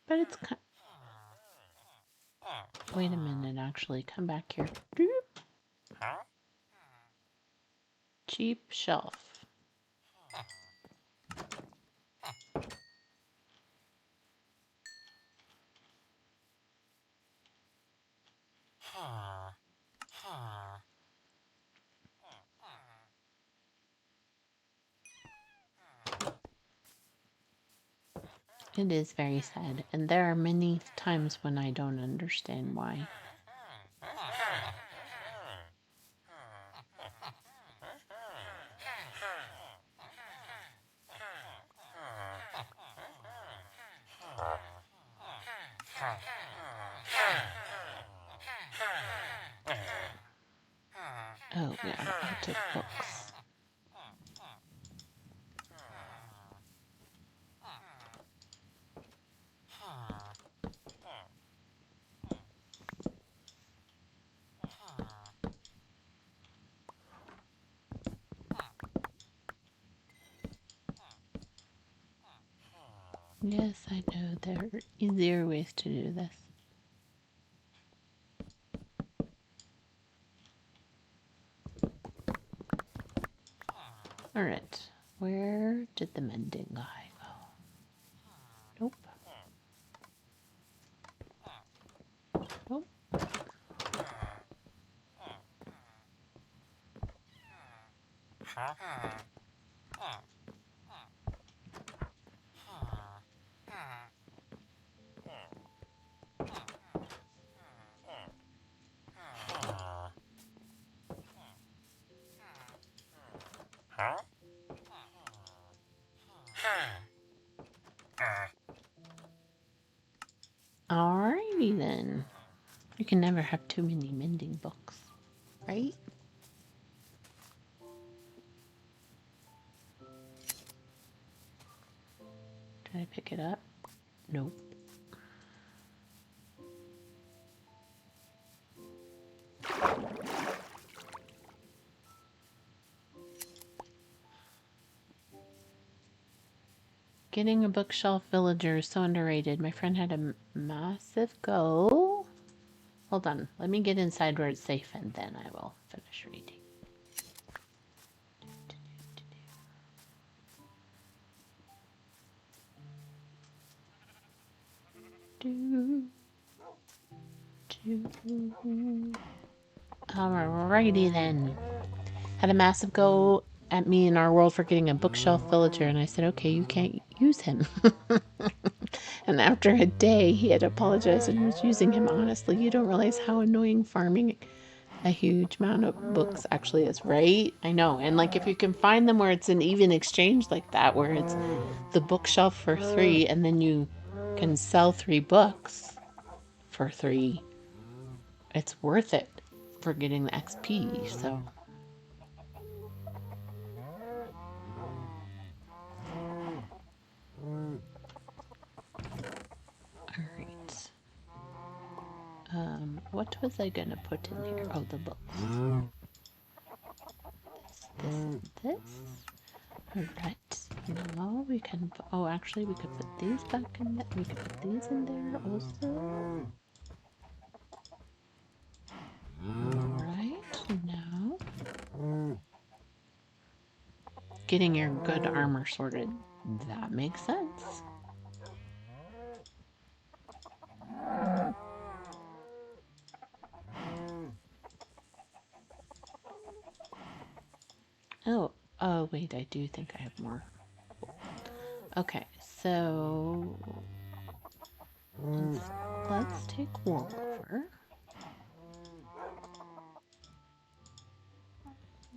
But it's wait a minute, actually. Come back here. Cheap shelf. It is very sad, and there are many times when I don't understand why. Oh, yeah, I took books. Yes, I know there are easier ways to do this. Alright, where did the mending guy go? Nope. Nope. Alrighty then. You can never have too many mending books, right? Did I pick it up? Nope. Getting a bookshelf villager is so underrated. My friend had a massive go. Hold on. Let me get inside where it's safe and then I will finish reading. Alrighty then. Had a massive go at me in our world for getting a bookshelf villager, and I said, okay, you can't use him. And after a day, he had apologized and was using him honestly. You don't realize how annoying farming a huge amount of books actually is, right? I know. And like if you can find them where it's an even exchange like that, where it's the bookshelf for 3 and then you can sell 3 books for 3, it's worth it for getting the XP. So all right. What was I gonna put in here? Oh, the books. This. All right. Now we can. Oh, actually, we could put these back in there. We could put these in there also. All right. Now, getting your good armor sorted. That makes sense. Oh, wait, I do think I have more. Okay, so let's take wool over.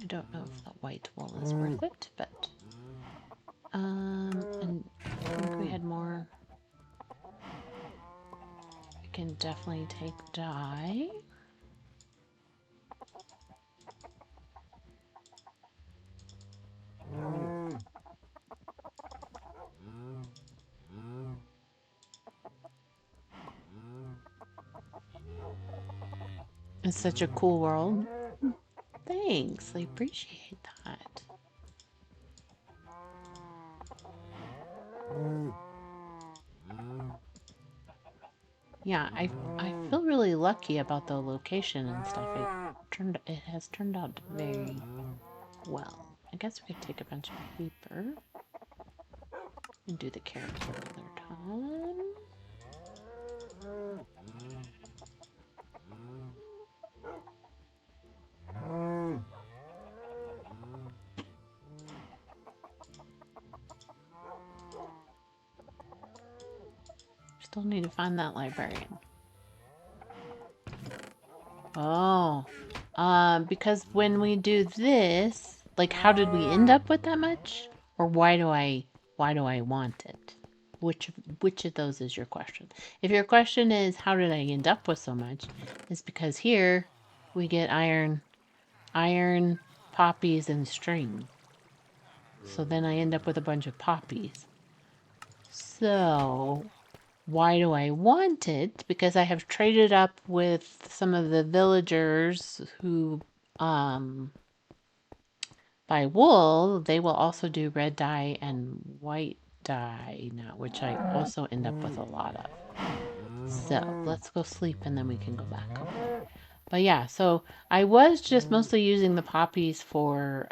I don't know if the white wool is worth it, but and I think we had more. We can definitely take dye. It's such a cool world. Thanks, I appreciate that. Yeah, I feel really lucky about the location and stuff. It has turned out very well. I guess we could take a bunch of paper and do the carrots another time. Still need to find that librarian. Oh, because when we do this, like, how did we end up with that much? Or why do I want it? Which of those is your question? If your question is how did I end up with so much, it's because here we get iron, poppies, and string. So then I end up with a bunch of poppies. So why do I want it? Because I have traded up with some of the villagers who buy wool. They will also do red dye and white dye now, which I also end up with a lot of. So let's go sleep and then we can go back over. But yeah, so I was just mostly using the poppies for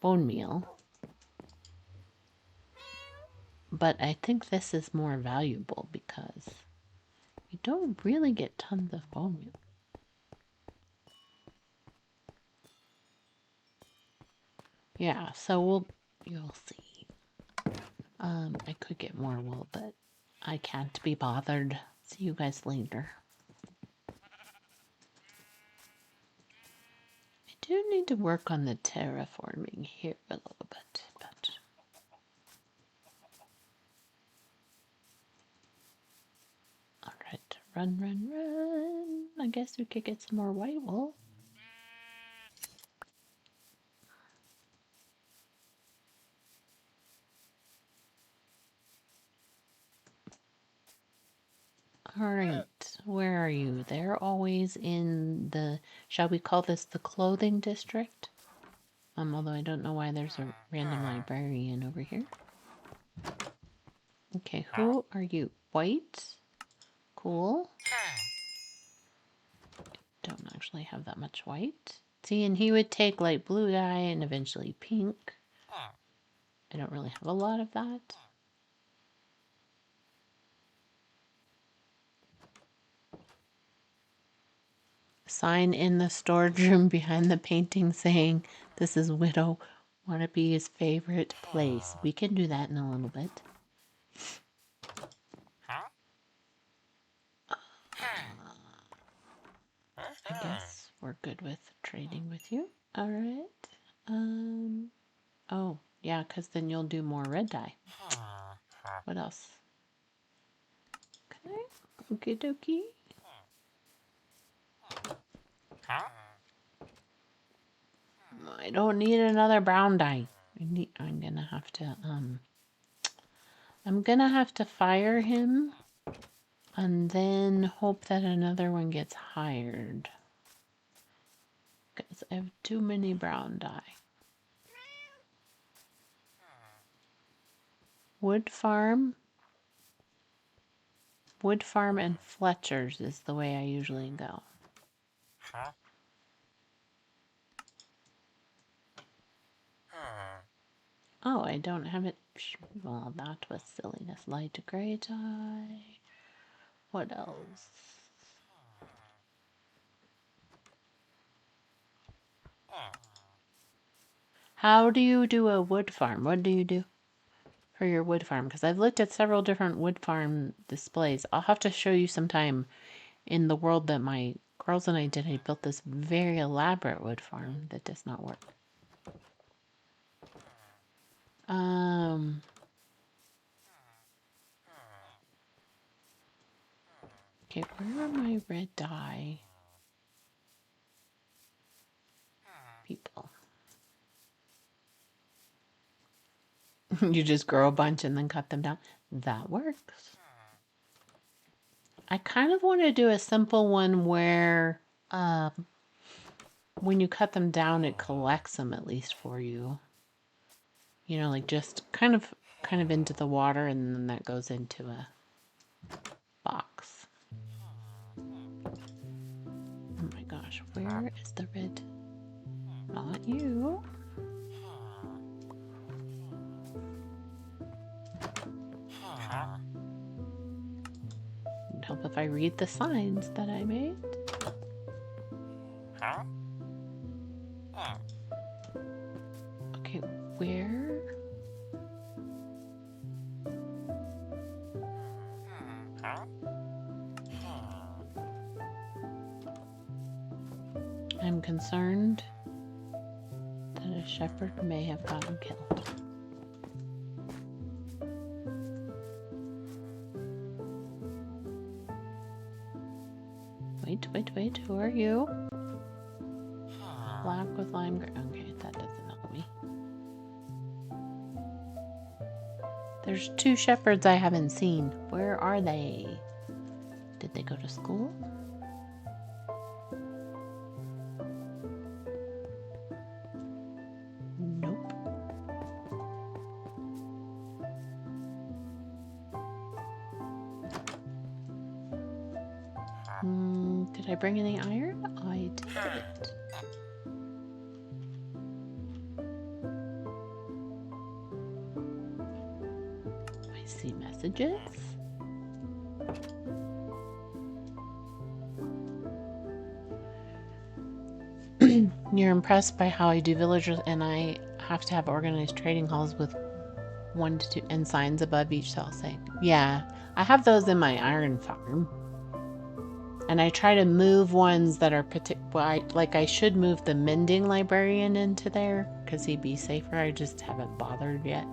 bone meal. But I think this is more valuable because you don't really get tons of bone meal. Yeah, so you'll see. I could get more wool, but I can't be bothered. See you guys later. I do need to work on the terraforming here a little bit, but alright, run. I guess we could get some more white wool. Alright, where are you? They're always in the, shall we call this the clothing district? Although I don't know why there's a random librarian over here. Okay, who are you? White? Cool. Don't actually have that much white. See, and he would take light blue dye and eventually pink. I don't really have a lot of that. Sign in the storage room behind the painting saying, "This is Widow Wannabe's favorite place." We can do that in a little bit. I guess we're good with trading with you. All right. Oh, yeah, because then you'll do more red dye. What else? Okay. Okie dokie. I don't need another brown dye. I'm gonna have to fire him and then hope that another one gets hired. Because I have too many brown dye. Wood Farm and Fletcher's is the way I usually go. Oh, I don't have it. Well, that was silliness. Light gray dye. What else? How do you do a wood farm? What do you do for your wood farm? Because I've looked at several different wood farm displays. I'll have to show you sometime in the world that my girls and I did. I built this very elaborate wood farm that does not work. Okay, where are my red dye people? You just grow a bunch and then cut them down. That works. I kind of want to do a simple one where when you cut them down, it collects them at least for you. You know, like just kind of into the water, and then that goes into a box. Oh my gosh, where is the red? Not you. It'd help if I read the signs that I made. Okay, where? I'm concerned that a shepherd may have gotten killed. Wait, who are you? Black with lime green. Okay, that doesn't help me. There's 2 shepherds I haven't seen. Where are they? Did they go to school? Nope. Did I bring any iron? I did. I see messages. You're impressed by how I do villagers, and I have to have organized trading halls with 1 to 2 and signs above each cell saying, yeah, I have those in my iron farm. And I try to move ones that are like I should move the mending librarian into there because he'd be safer. I just haven't bothered yet.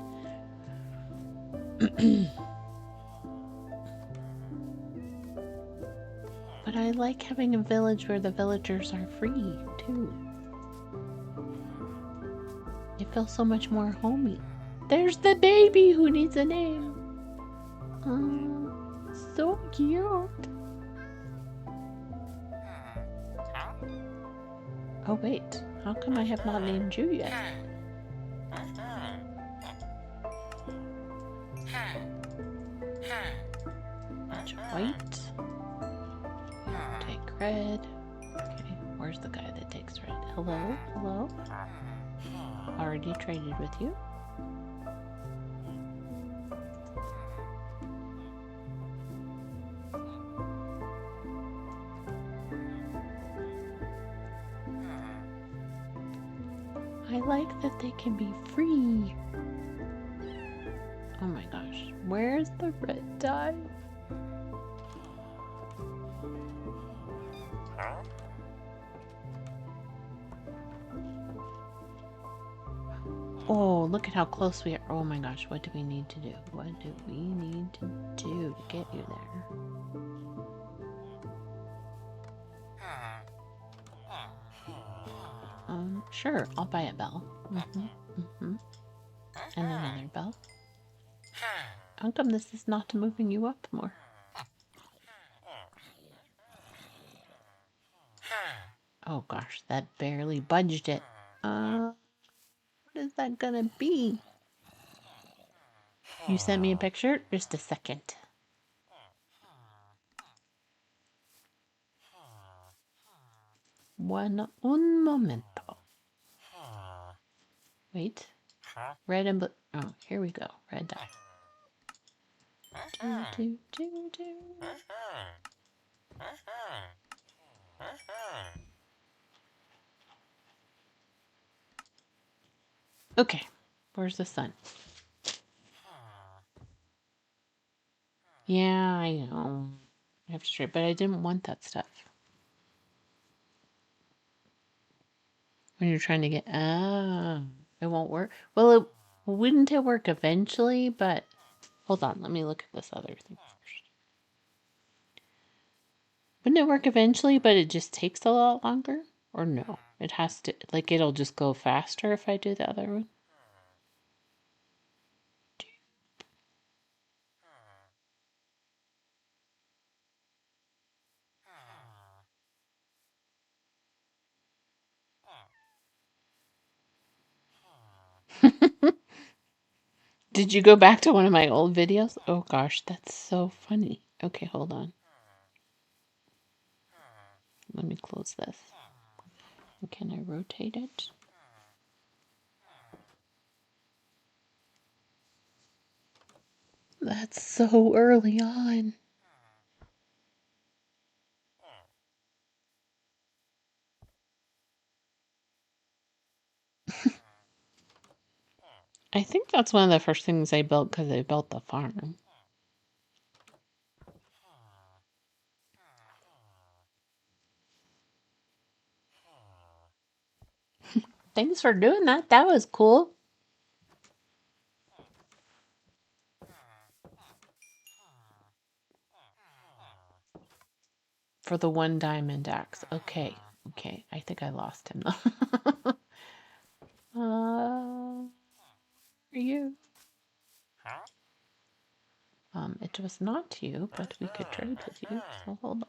But I like having a village where the villagers are free too. It feels so much more homey. There's the baby who needs a name. Oh, so cute. Oh wait, how come I have not named you yet? Much white. red. Okay, where's the guy that takes red? Hello? Hello? Already traded with you. I like that they can be free. Oh my gosh, where's the red dye? Oh, look at how close we are. Oh my gosh, what do we need to do? What do we need to do to get you there? Sure, I'll buy a bell. And another bell. How come this is not moving you up more? Oh gosh, that barely budged it. What is that gonna be? You sent me a picture? Just a second. Un momento. Wait. Red and blue. Oh, here we go. Red dye. Okay, where's the sun? Yeah, I know. I have to trade, but I didn't want that stuff. When you're trying to get, it won't work. Well, wouldn't it work eventually? But hold on, let me look at this other thing first. Wouldn't it work eventually, but it just takes a lot longer? Or no? It has to, like, it'll just go faster if I do the other one? Did you go back to one of my old videos? Oh gosh, that's so funny. Okay, hold on. Let me close this. Can I rotate it? That's so early on. I think that's one of the first things I built because I built the farm. Thanks for doing that. That was cool. For the one diamond axe. Okay. Okay. I think I lost him though. Are you? It was not you, but we could trade with you. So hold on.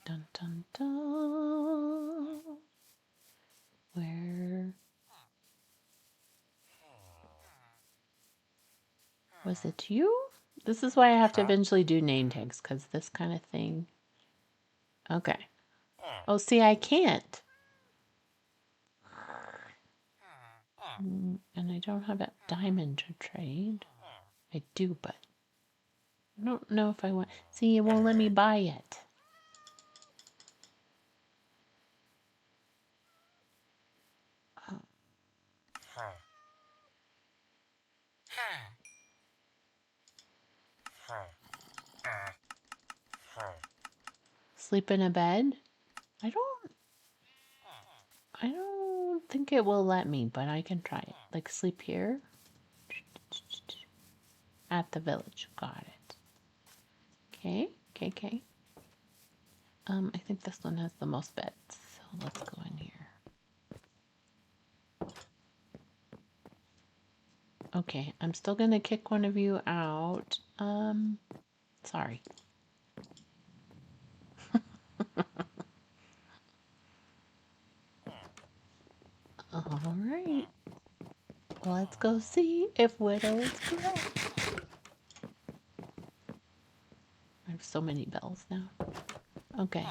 Dun dun dun. Where was it? You? This is why I have to eventually do name tags, because this kind of thing. Okay. Oh, see, I can't. And I don't have a diamond to trade. I do, but I don't know if I want. See, it won't let me buy it. Sleep in a bed? I don't think it will let me, but I can try it. Like sleep here. At the village. Got it. Okay, okay, okay. I think this one has the most beds. So let's go in here. Okay, I'm still gonna kick one of you out. Sorry. All right. Let's go see if Widow is correct. I have so many bells now. Okay.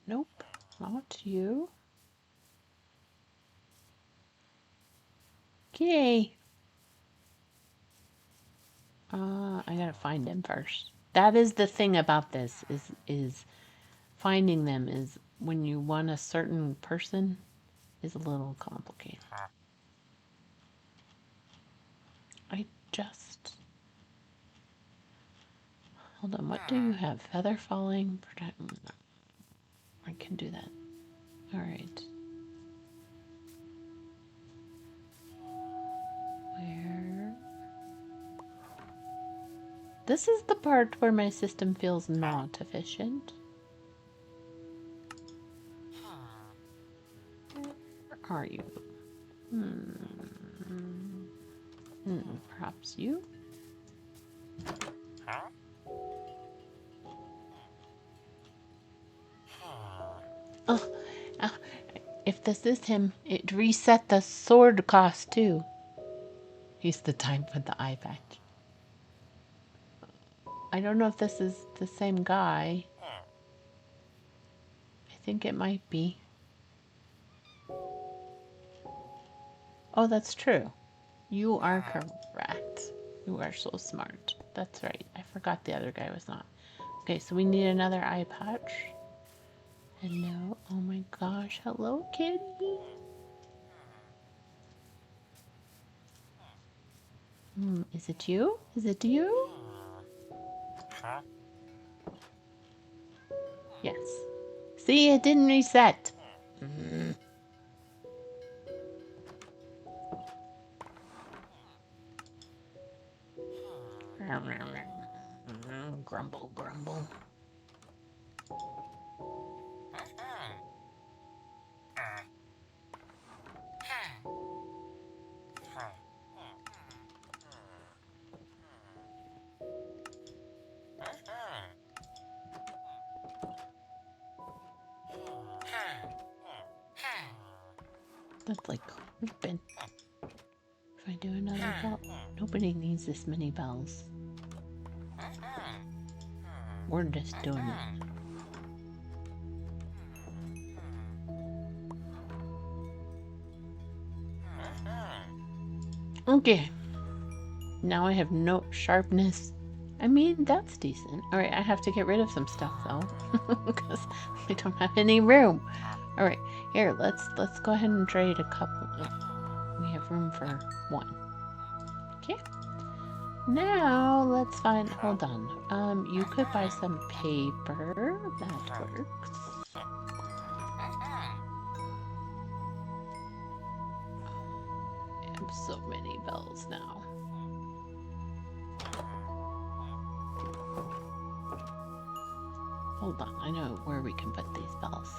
Nope, not you. Okay. I gotta find him first. That is the thing about this is finding them is when you want a certain person is a little complicated. I just hold on. What do you have? Feather falling. Protect. I can do that. All right. Where? This is the part where my system feels not efficient. Where are you? Perhaps you? Oh, if this is him, it reset the sword cost too. He's the type with the eye patch. I don't know if this is the same guy. I think it might be. Oh, that's true. You are correct. You are so smart. That's right. I forgot the other guy was not. Okay, so we need another eye patch. Hello. Oh my gosh. Hello, kitty. Is it you? Is it you? Yes. See, it didn't reset. Grumble, grumble. That's like creeping. If I do another bell, nobody needs this many bells. We're just doing it. Okay. Now I have no sharpness. I mean, that's decent. Alright, I have to get rid of some stuff though. Because we don't have any room. Alright, here, let's go ahead and trade a couple. We have room for one. Okay. Now let's find, hold on. You could buy some paper. That works. I have so many bells now. Hold on, I know where we can put these bells.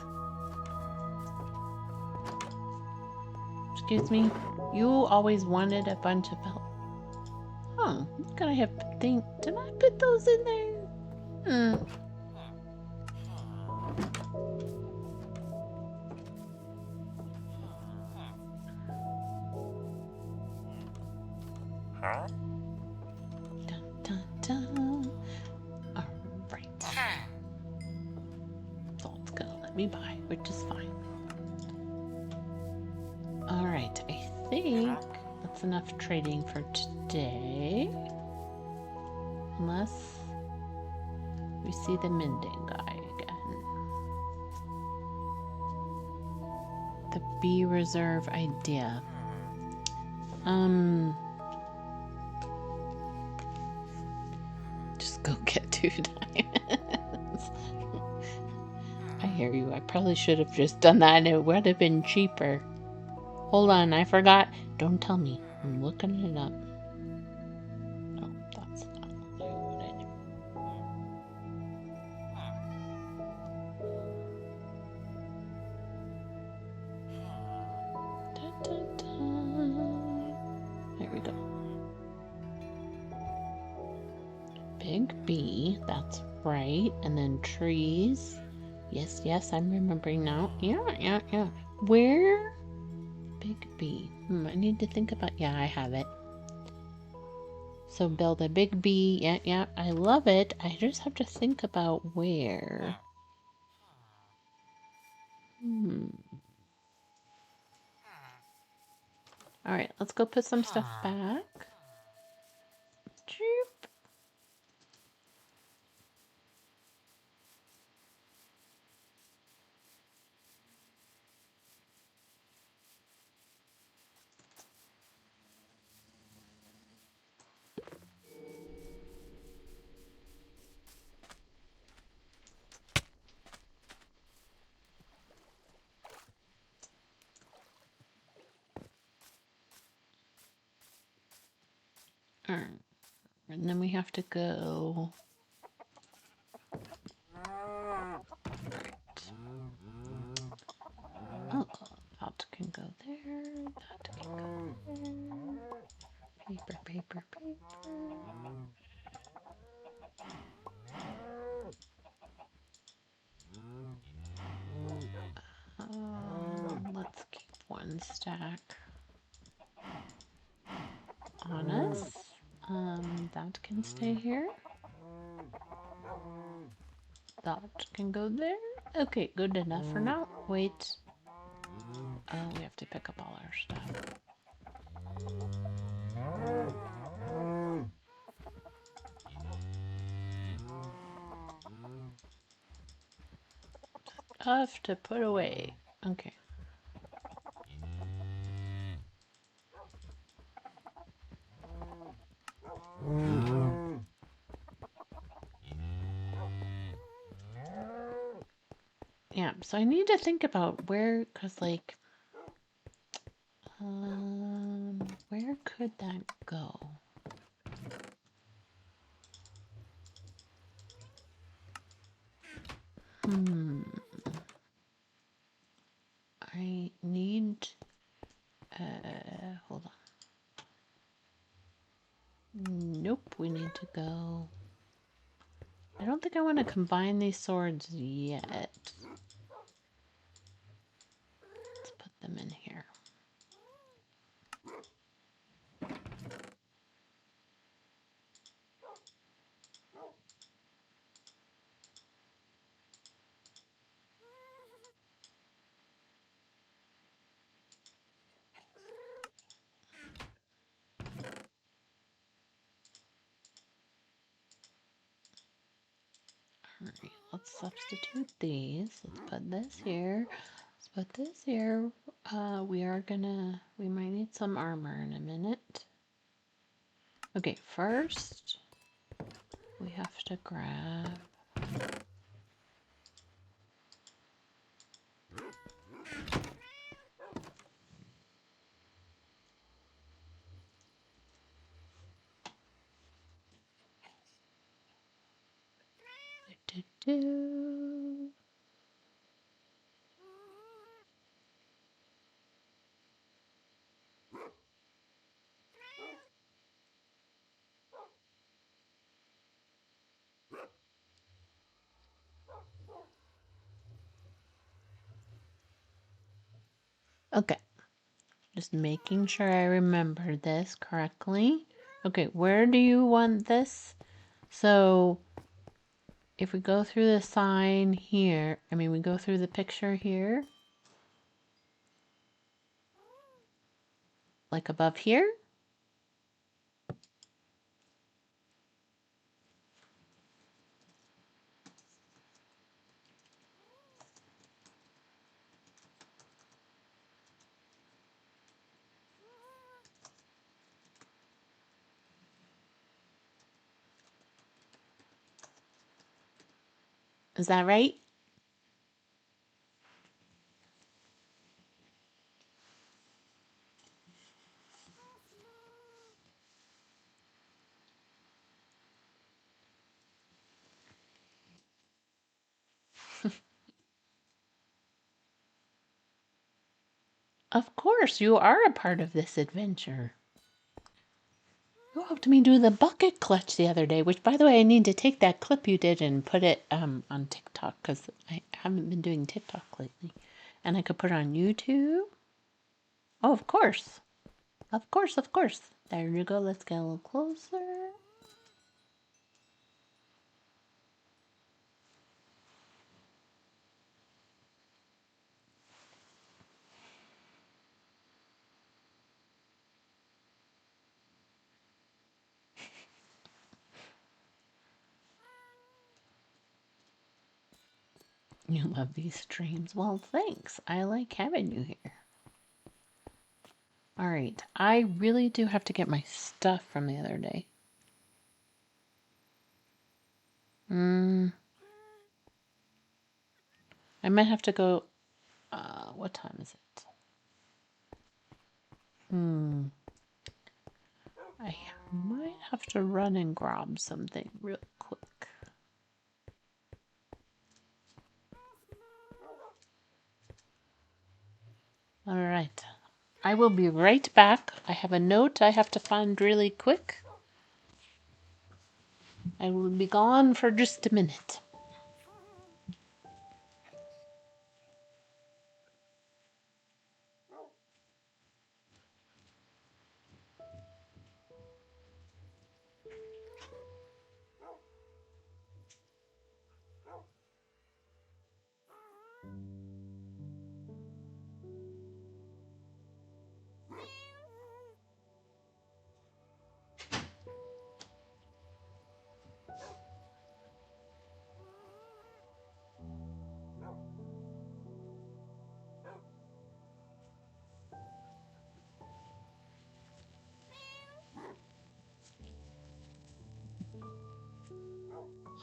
Excuse me, you always wanted a bunch of bells. Oh, look, I have think. Did I put those in there? Dun, dun, dun. All right. That's all it's gonna let me buy, which is fine. All right, I think that's enough trading for today. Unless we see the mending guy again. The bee reserve idea. Just go get 2 diamonds. I hear you. I probably should have just done that and it would have been cheaper. Hold on, I forgot. Don't tell me. I'm looking it up. No, that's not what I wanted. Dun, dun, dun. There we go. Big B, that's Right, and then trees. Yes, yes, I'm remembering now. Yeah. Where? Big B. I need to think about. Yeah, I have it. So build a big B. Yeah, I love it. I just have to think about where. All right, let's go put some stuff back. Choop. All right, and then we have to go. Oh, that can go there. That can go there. Paper. Let's keep one stack on us. That can stay here. That can go there. Okay, good enough for now. Wait. Oh, we have to pick up all our stuff. Stuff to put away. Okay. Yeah, so I need to think about where, because, like, where could that go? I need, hold on. Nope, we need to go. I don't think I want to combine these swords yet. Let's put them in here. Alright, let's substitute these. Let's put this here. Let's put this here. We might need some armor in a minute. Okay, first we have to grab. Okay, just making sure I remember this correctly. Okay, where do you want this? So if we go through the sign here, we go through the picture here, like above here. Is that right? Of course, you are a part of this adventure. Oh, watched me do the bucket clutch the other day, which, by the way, I need to take that clip you did and put it on TikTok because I haven't been doing TikTok lately. And I could put it on YouTube. Oh, of course. Of course, of course. There you go. Let's get a little closer. You love these streams. Well, thanks. I like having you here. All right. I really do have to get my stuff from the other day. I might have to go. What time is it? I might have to run and grab something real quick. All right. I will be right back. I have a note I have to find really quick. I will be gone for just a minute.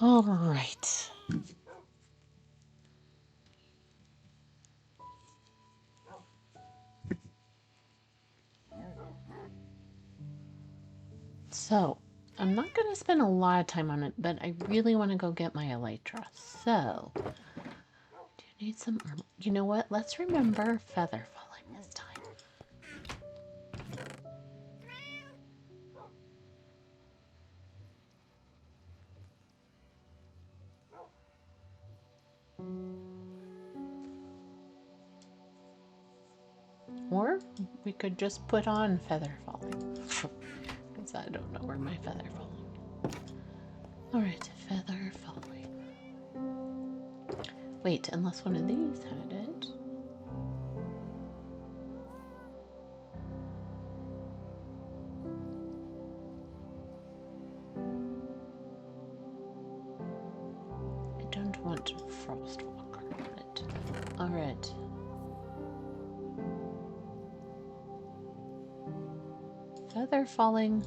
All right. So, I'm not going to spend a lot of time on it, but I really want to go get my elytra. So, do you need some? You know what? Let's remember feather falling this time. Or we could just put on feather falling. Because I don't know where my feather falling. Alright, feather falling. Wait, unless one of these had it. I don't want Frostwalker on it. Alright. Feather falling.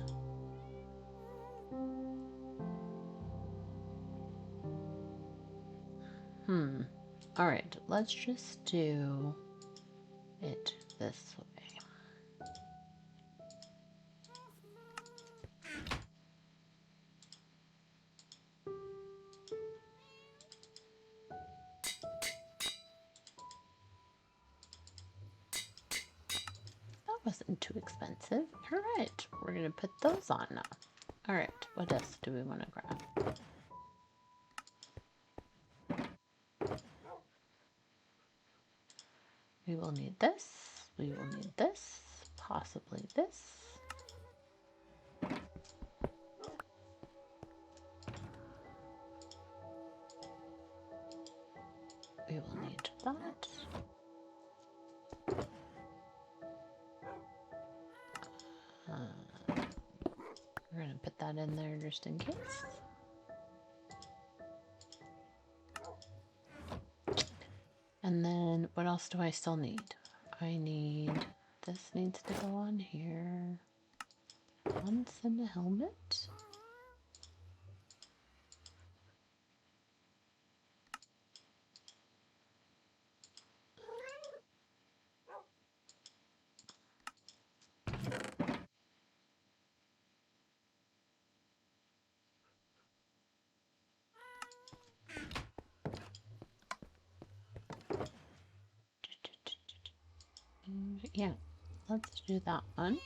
Alright, let's just do it this way. That wasn't too expensive. Alright, we're going to put those on now. Alright, what else do we want to grab? We will need this. We will need this. Possibly this. We will need that. We're going to put that in there just in case. And then what else do I still need? I need, this needs to go on here. Once in the helmet. Yeah, let's do that one.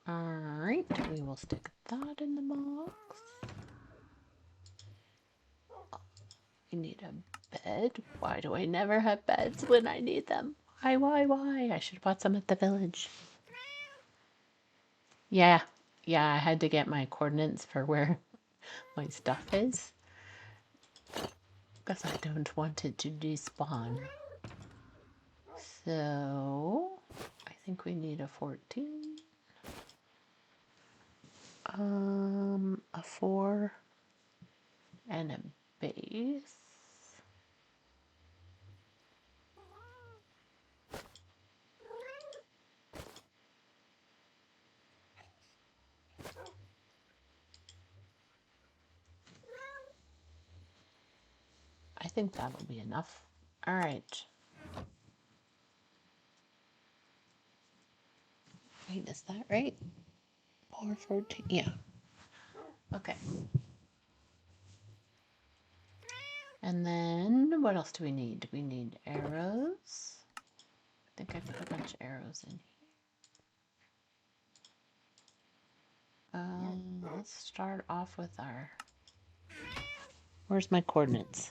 Alright, we will stick that in the box. We need a bed. Why do I never have beds when I need them? Why? I should have bought some at the village. Yeah, I had to get my coordinates for where my stuff is. Because I don't want it to despawn. So, I think we need a 14. A 4 and a base. I think that'll be enough. All right. Wait, is that right? 4, 14. Yeah. Okay. And then what else do we need? We need arrows. I think I put a bunch of arrows in here. Let's start off with our... Where's my coordinates?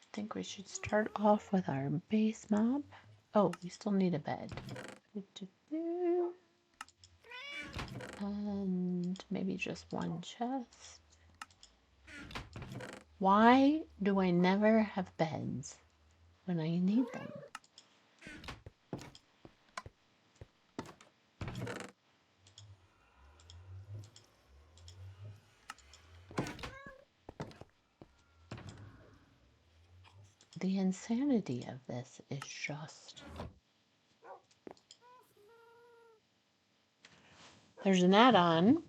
I think we should start off with our base map. Oh, we still need a bed. And maybe just one chest. Why do I never have beds when I need them? The insanity of this is just... There's an add-on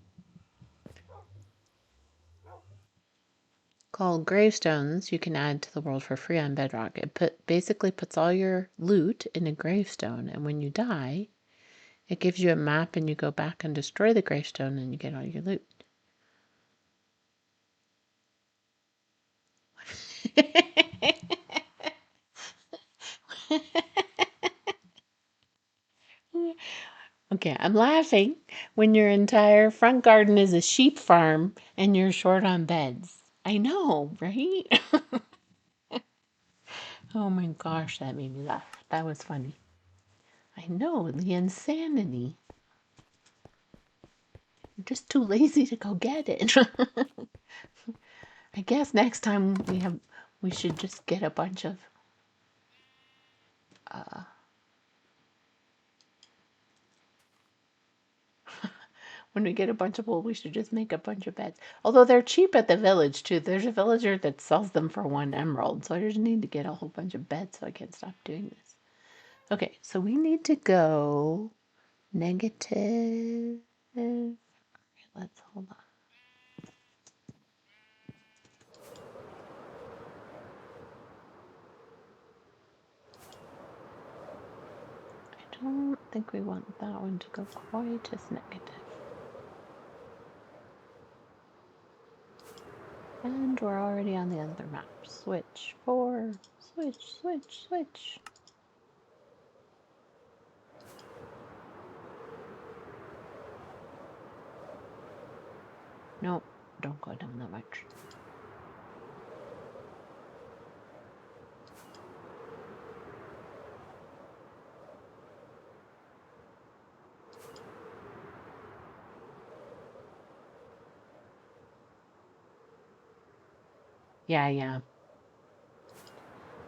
called Gravestones you can add to the world for free on Bedrock. It basically puts all your loot in a gravestone, and when you die, it gives you a map and you go back and destroy the gravestone and you get all your loot. Okay, I'm laughing when your entire front garden is a sheep farm and you're short on beds. I know, right? Oh my gosh, that made me laugh. That was funny. I know, the insanity. You're just too lazy to go get it. I guess next time we should just get a bunch of when we get a bunch of wool, we should just make a bunch of beds. Although they're cheap at the village too. There's a villager that sells them for 1 emerald. So I just need to get a whole bunch of beds so I can stop doing this. Okay, so we need to go negative. Okay, let's hold on. I don't think we want that one to go quite as negative. And we're already on the other map. Switch, 4, switch. Nope, don't go down that much. Yeah.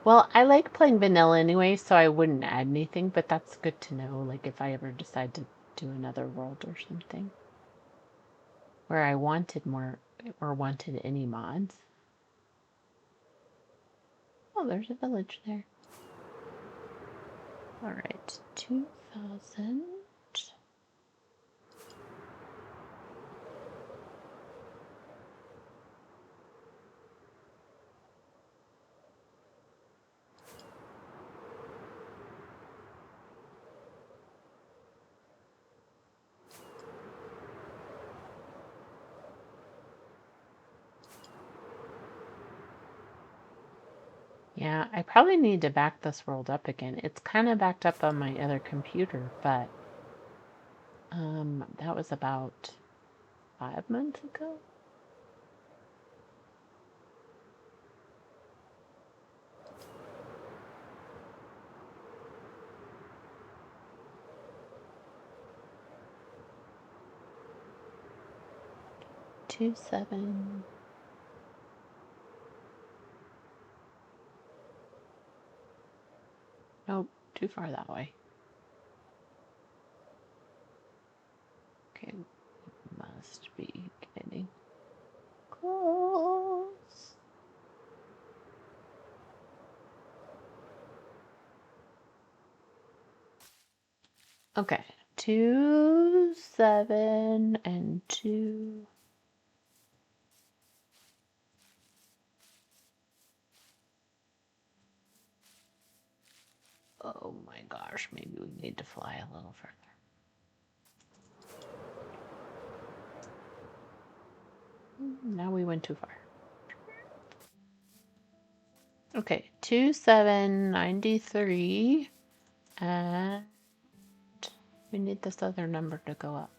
Well, I like playing vanilla anyway, so I wouldn't add anything, but that's good to know, like if I ever decide to do another world or something. Where I wanted more, or wanted any mods. Oh, there's a village there. Alright, 2,000. Yeah, I probably need to back this world up again. It's kind of backed up on my other computer, but that was about 5 months ago. Two seven. Nope, too far that way. Okay, must be getting close. Okay, 2 7 and 2. Oh my gosh, maybe we need to fly a little further. Now we went too far. Okay, 2793, and we need this other number to go up.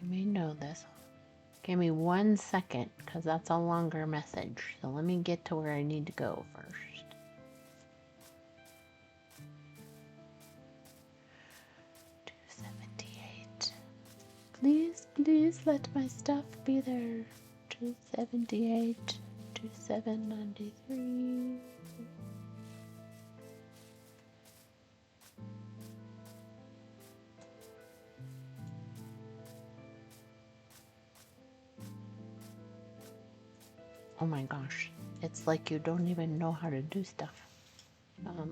You may know this. Give me 1 second, because that's a longer message. So let me get to where I need to go first. Please, please let my stuff be there. 278, 2793. Oh my gosh, it's like you don't even know how to do stuff.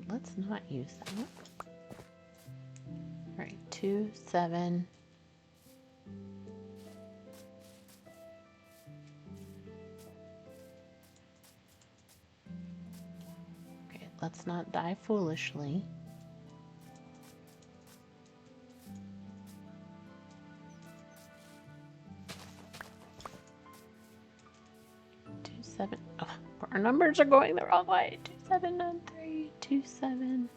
Let's not use that. All right, 2 7. Okay, let's not die foolishly. 2 7. Oh, our numbers are going the wrong way. 2793, 27.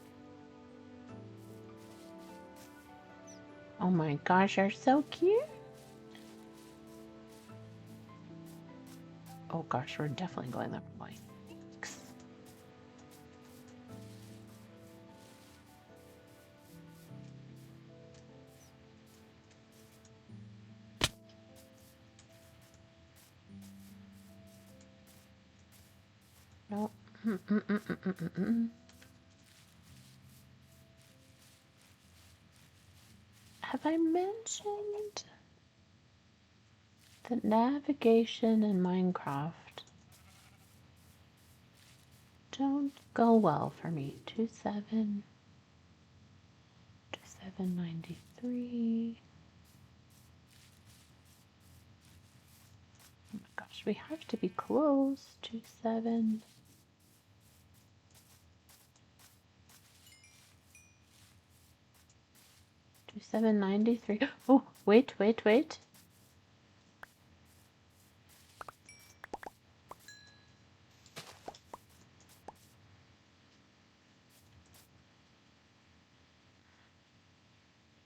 Oh my gosh, you're so cute. Oh gosh, we're definitely going the wrong way. Thanks. No. Have I mentioned that navigation in Minecraft don't go well for me? 2793. Oh my gosh, we have to be close. 27. 2793. Oh, wait.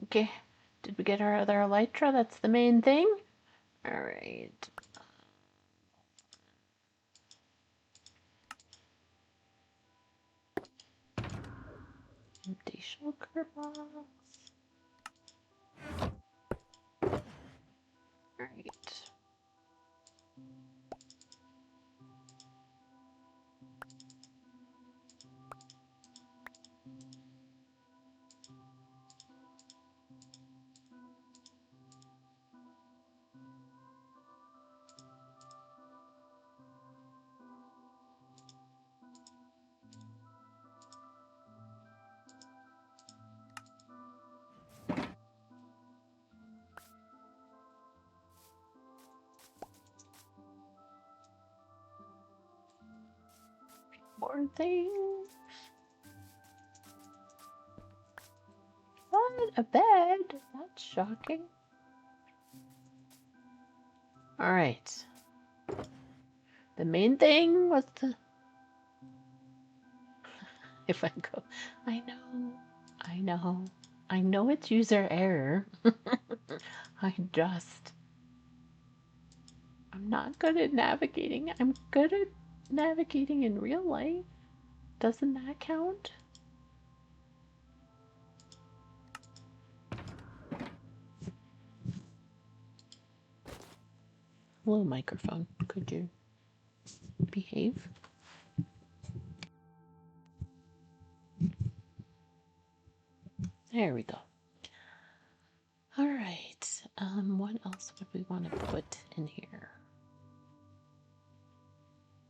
Okay, did we get our other elytra? That's the main thing. All right. Empty shulker box. All right. More things. What? A bed? Shocking. All right. The main thing was to... If I go... I know it's user error. I'm not good at navigating. I'm good at navigating in real life. Doesn't that count? Hello, microphone. Could you behave? There we go. All right. What else would we want to put in here?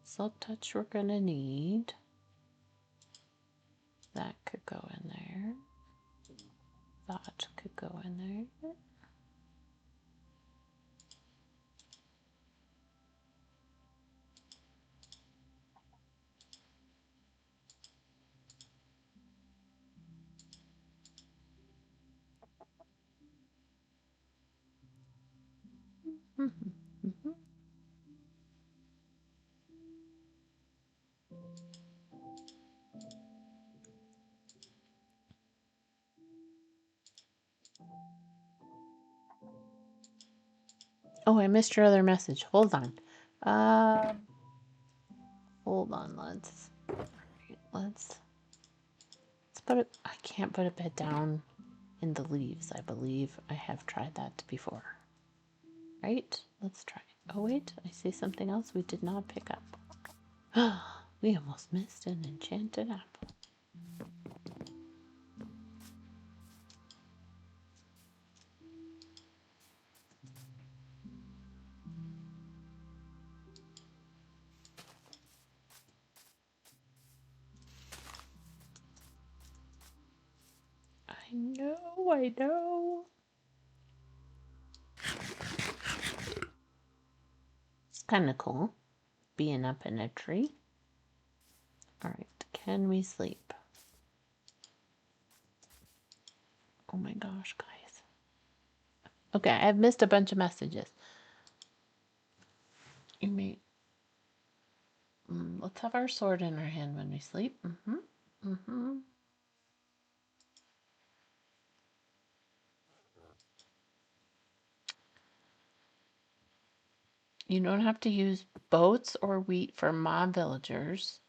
Silk touch we're gonna need. That could go in there. That could go in there. Oh, I missed your other message. Hold on. Hold on. Let's put it. I can't put a bed down in the leaves. I believe I have tried that before. Right? Let's try it. Oh wait, I see something else we did not pick up. We almost missed an enchanted apple. I know. It's kind of cool being up in a tree. All right, can we sleep? Oh my gosh, guys. Okay, I've missed a bunch of messages. You may... let's have our sword in our hand when we sleep. You don't have to use boats or wheat for mob villagers.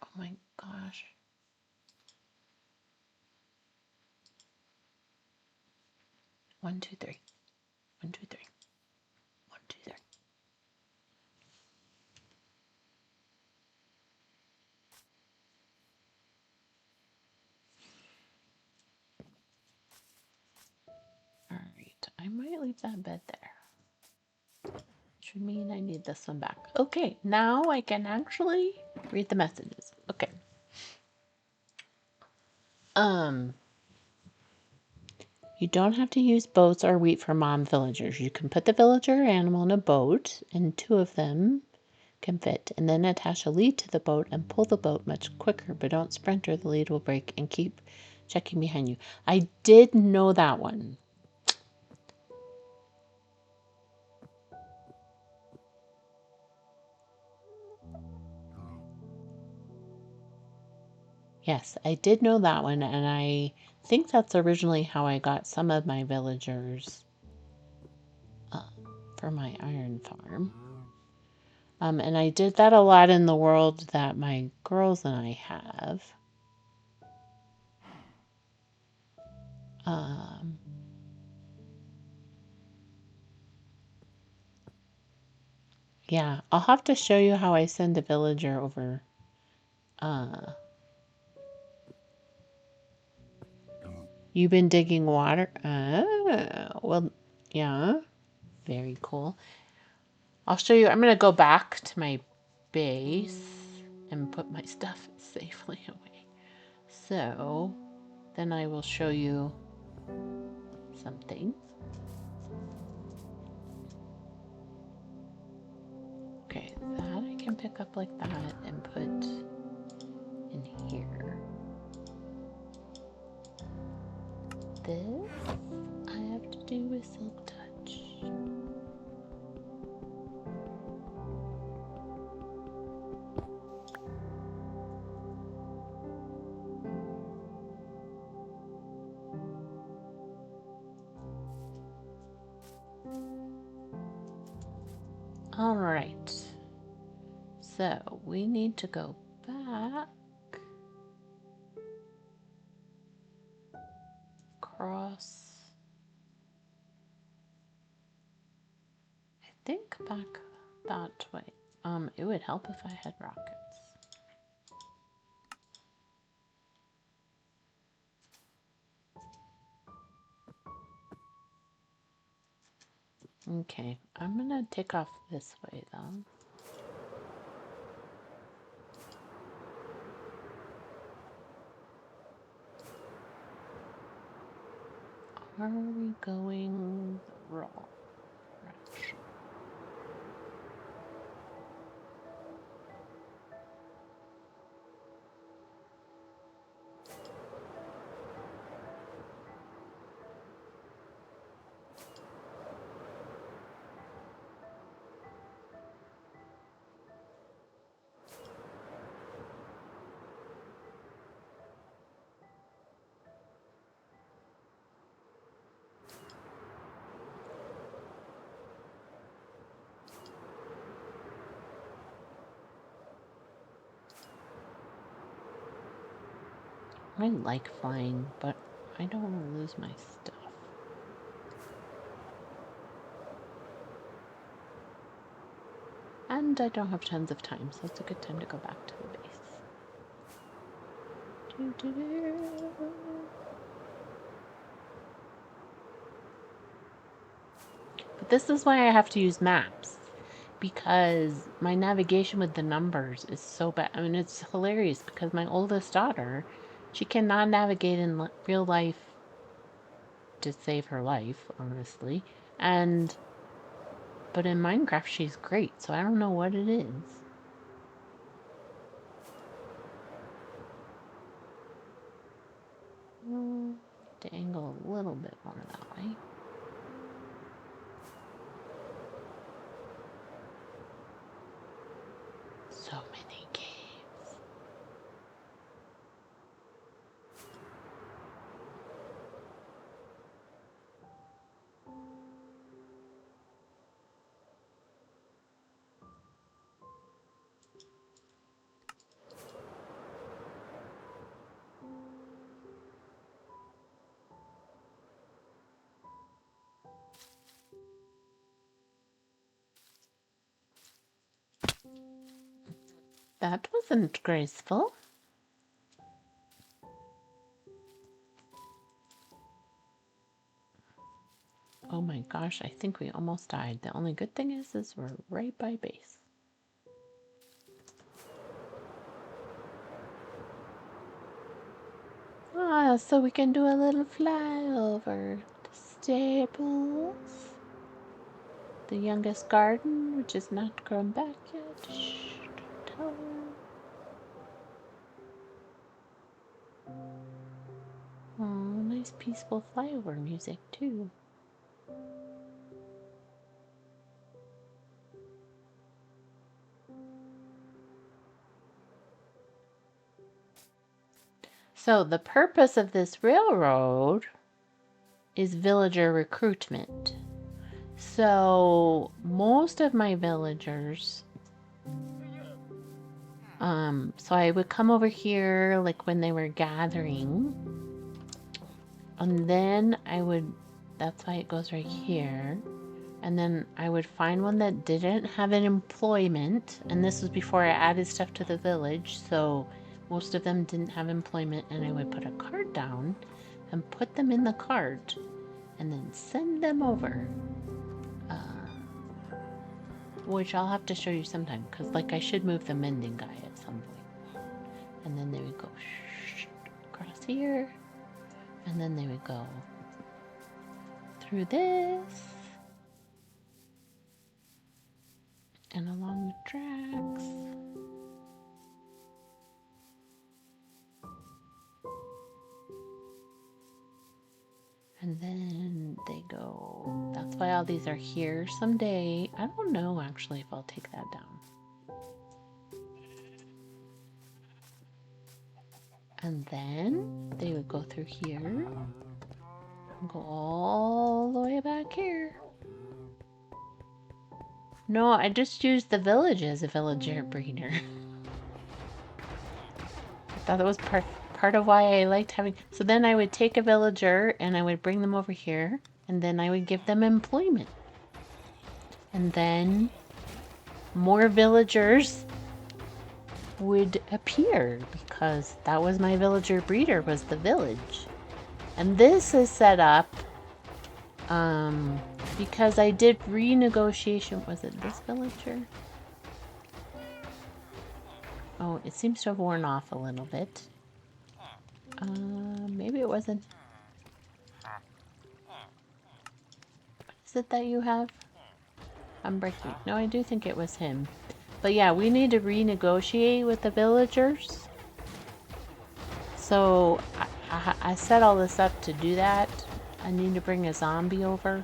Oh my gosh. 1, 2, 3. 1, 2, 3. 1, 2, 3. All right, I might leave that bed there. Should mean I need this one back. Okay, now I can actually read the messages. Okay. You don't have to use boats or wheat for mom villagers. You can put the villager animal in a boat, and 2 of them can fit, and then attach a lead to the boat and pull the boat much quicker, but don't sprint or the lead will break, and keep checking behind you. I did know that one. Yes, I did know that one, and I think that's originally how I got some of my villagers for my iron farm. And I did that a lot in the world that my girls and I have. Yeah, I'll have to show you how I send a villager over. You've been digging water? Oh, well, yeah. Very cool. I'll show you. I'm going to go back to my base and put my stuff safely away. So, then I will show you something. Okay, can pick up like that and put in here. This I have to do with Silk Touch. All right. So we need to go back across. I think back that way. It would help if I had rockets. Okay, I'm gonna take off this way though. Are we going the wrong direction? I like flying, but I don't want to lose my stuff. And I don't have tons of time, so it's a good time to go back to the base. But this is why I have to use maps, because my navigation with the numbers is so bad. I mean, it's hilarious because my oldest daughter, she cannot navigate in real life to save her life, honestly. But in Minecraft, she's great, so I don't know what it is. To angle a little bit more that way. So many caves. That wasn't graceful. Oh my gosh, I think we almost died. The only good thing is we're right by base. Ah, so we can do a little flyover. The stables. The youngest garden, which is not grown back yet. Shh, don't tell her. Oh, nice peaceful flyover music too. So the purpose of this railroad is villager recruitment. So most of my villagers, so I would come over here like when they were gathering, and then that's why it goes right here. And then I would find one that didn't have an employment, and this was before I added stuff to the village, so most of them didn't have employment, and I would put a card down and put them in the cart and then send them over. Which I'll have to show you sometime, because like I should move the mending guy at some point. And then they would go across here, and then they would go through this. and along the tracks. And then they go. That's why all these are here. Someday, I don't know actually if I'll take that down. And then they would go through here and go all the way back here. No, I just used the village as a villager breeder. I thought that was part of why I liked having. So then I would take a villager and I would bring them over here, and then I would give them employment. And then more villagers would appear because that was my villager breeder, was the village. And this is set up because I did renegotiation. Was it this villager? Oh, it seems to have worn off a little bit. Maybe it wasn't. What is it that you have? I'm breaking. No, I do think it was him. But yeah, we need to renegotiate with the villagers. So I set all this up to do that. I need to bring a zombie over.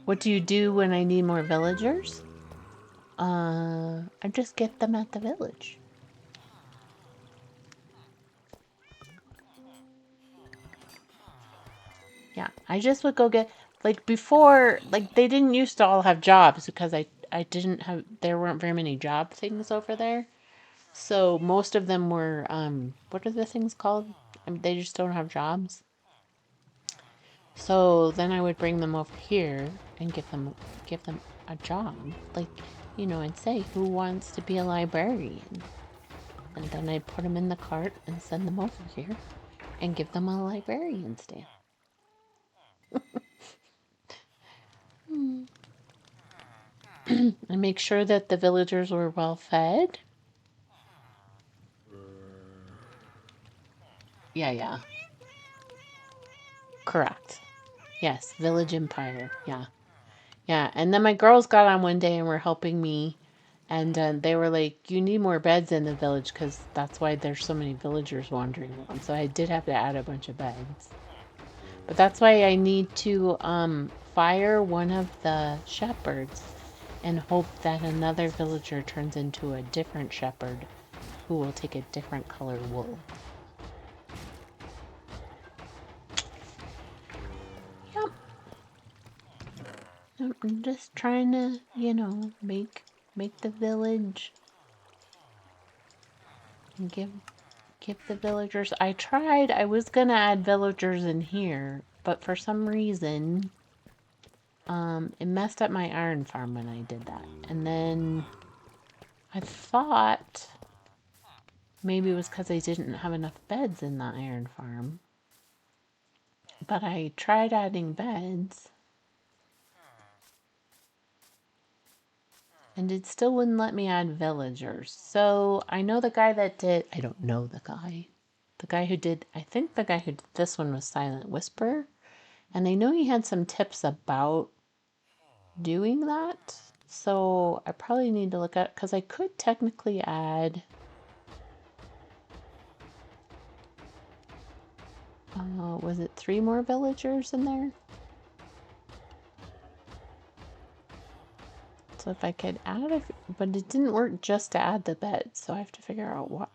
What do you do when I need more villagers? I just get them at the village. Yeah, I just would go get, like before, like they didn't used to all have jobs because I didn't have, there weren't very many job things over there. So most of them were, what are the things called? They just don't have jobs. So then I would bring them over here and give them a job, like, you know, and say, who wants to be a librarian? And then I'd put them in the cart and send them over here and give them a librarian stamp. And make sure that the villagers were well fed. Yeah. Correct. Yes, Village Empire. Yeah. And then my girls got on one day and were helping me. And they were like, you need more beds in the village because that's why there's so many villagers wandering around. So I did have to add a bunch of beds. But that's why I need to fire one of the shepherds and hope that another villager turns into a different shepherd who will take a different color wool. Yep. I'm just trying to, you know, make the village and give the villagers. I was gonna add villagers in here, but for some reason it messed up my iron farm when I did that. And then I thought maybe it was because I didn't have enough beds in the iron farm. But I tried adding beds and it still wouldn't let me add villagers. So I know the guy that did, I don't know the guy. The guy who did, I think the guy who did this one was Silent Whisper. And I know he had some tips about doing that. So I probably need to look at, because I could technically add, was it 3 more villagers in there? So if I could add but it didn't work just to add the bed, so I have to figure out why.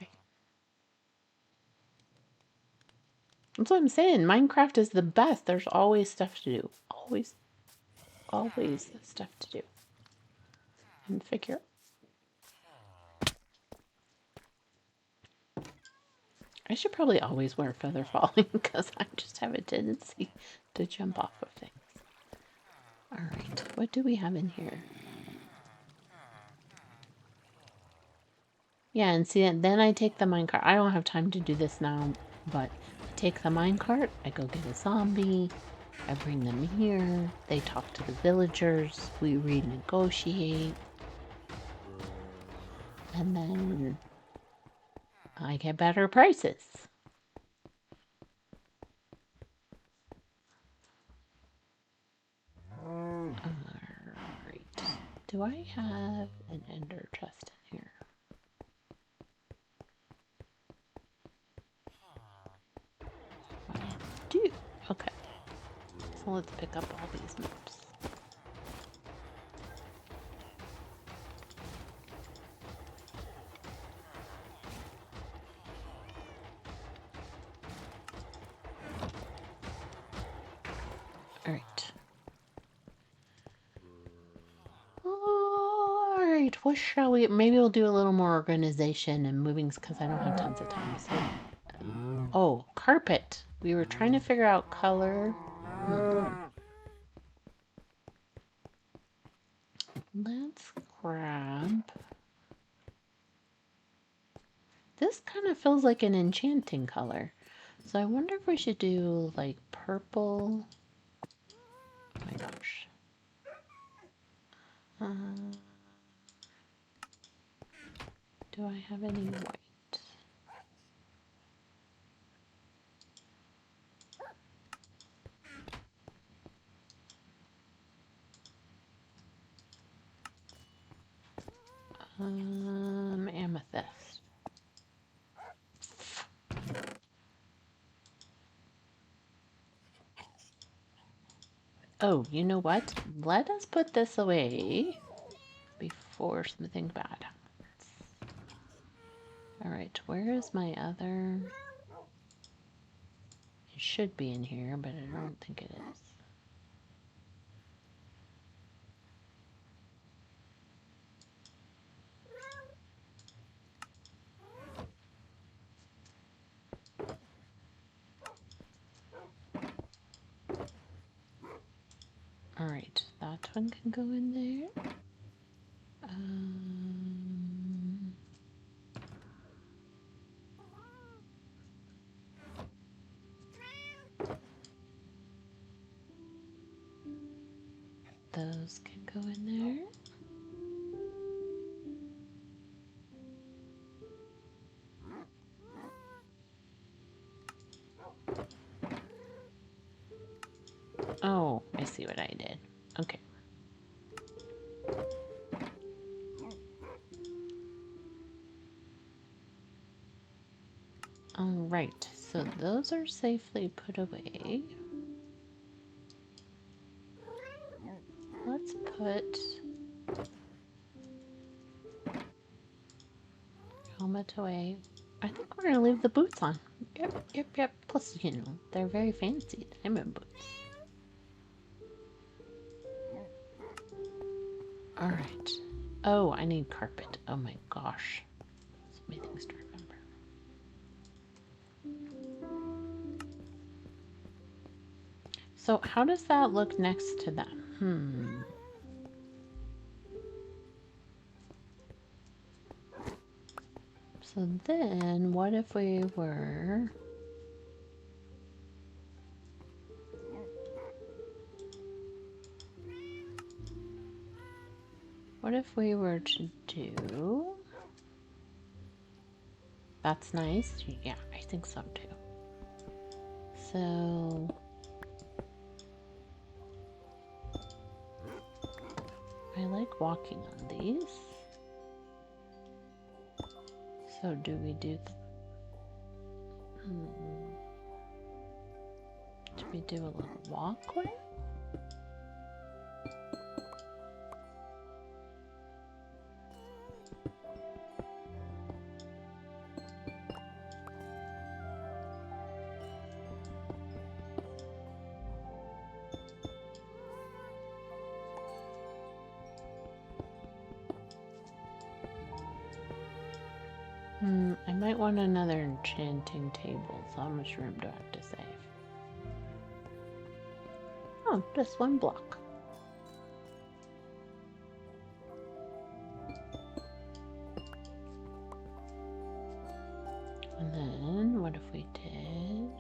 That's what I'm saying. Minecraft is the best. There's always stuff to do. Always stuff to do. And figure. I should probably always wear feather falling because I just have a tendency to jump off of things. Alright, what do we have in here? Yeah, and see, then I take the minecart. I don't have time to do this now, but I take the minecart, I go get a zombie, I bring them here, they talk to the villagers, we renegotiate, and then I get better prices. Alright. Do I have an ender chest in here? I do. Okay. So let's pick up all these maps. Alright. Alright, what shall we... Maybe we'll do a little more organization and movings because I don't have tons of time. So, oh, carpet. We were trying to figure out color. Let's grab... This kind of feels like an enchanting color. So I wonder if we should do like purple. Oh my gosh. Do I have any white? Amethyst. Oh, you know what? Let us put this away before something bad happens. Alright, where is my other... It should be in here, but I don't think it is. Alright, that one can go in there. Those can go in there. Oh, I see what I did. Okay. Alright, so those are safely put away. Let's put helmet away. I think we're gonna leave the boots on. Yep. Plus, you know, they're very fancy diamond boots. Alright. Oh, I need carpet. Oh my gosh. So many things to remember. So how does that look next to them? So then, what if we were... What if we were to do... That's nice. Yeah, I think so too. So... I like walking on these. So do we do... Do we do a little walkway? I might want another enchanting table, so how much room do I have to save? Oh, just one block. And then, what if we did...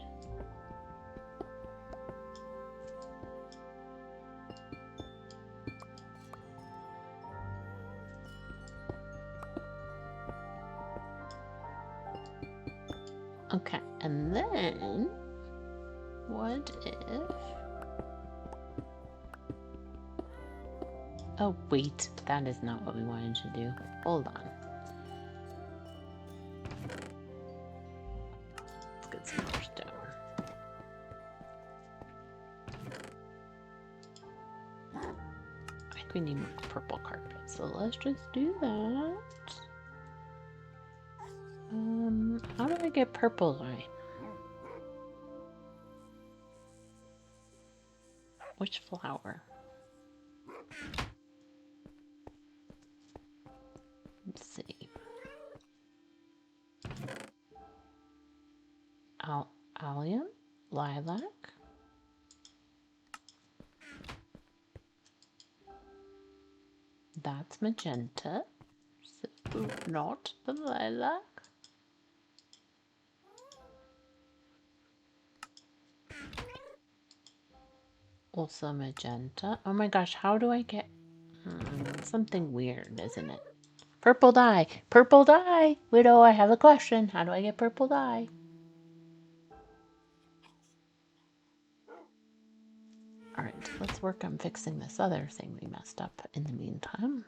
Okay, and then what if... Oh, wait, that is not what we wanted to do. Hold on. Let's get some more stone. I think we need more purple carpet, so let's just do that. How do I get purple dye? Which flower? Let's see. Allium? Lilac? That's magenta. So not the lilac. Also magenta. Oh my gosh, how do I get... something weird, isn't it? Purple dye! Purple dye! Widow, I have a question. How do I get purple dye? Alright, let's work on fixing this other thing we messed up in the meantime.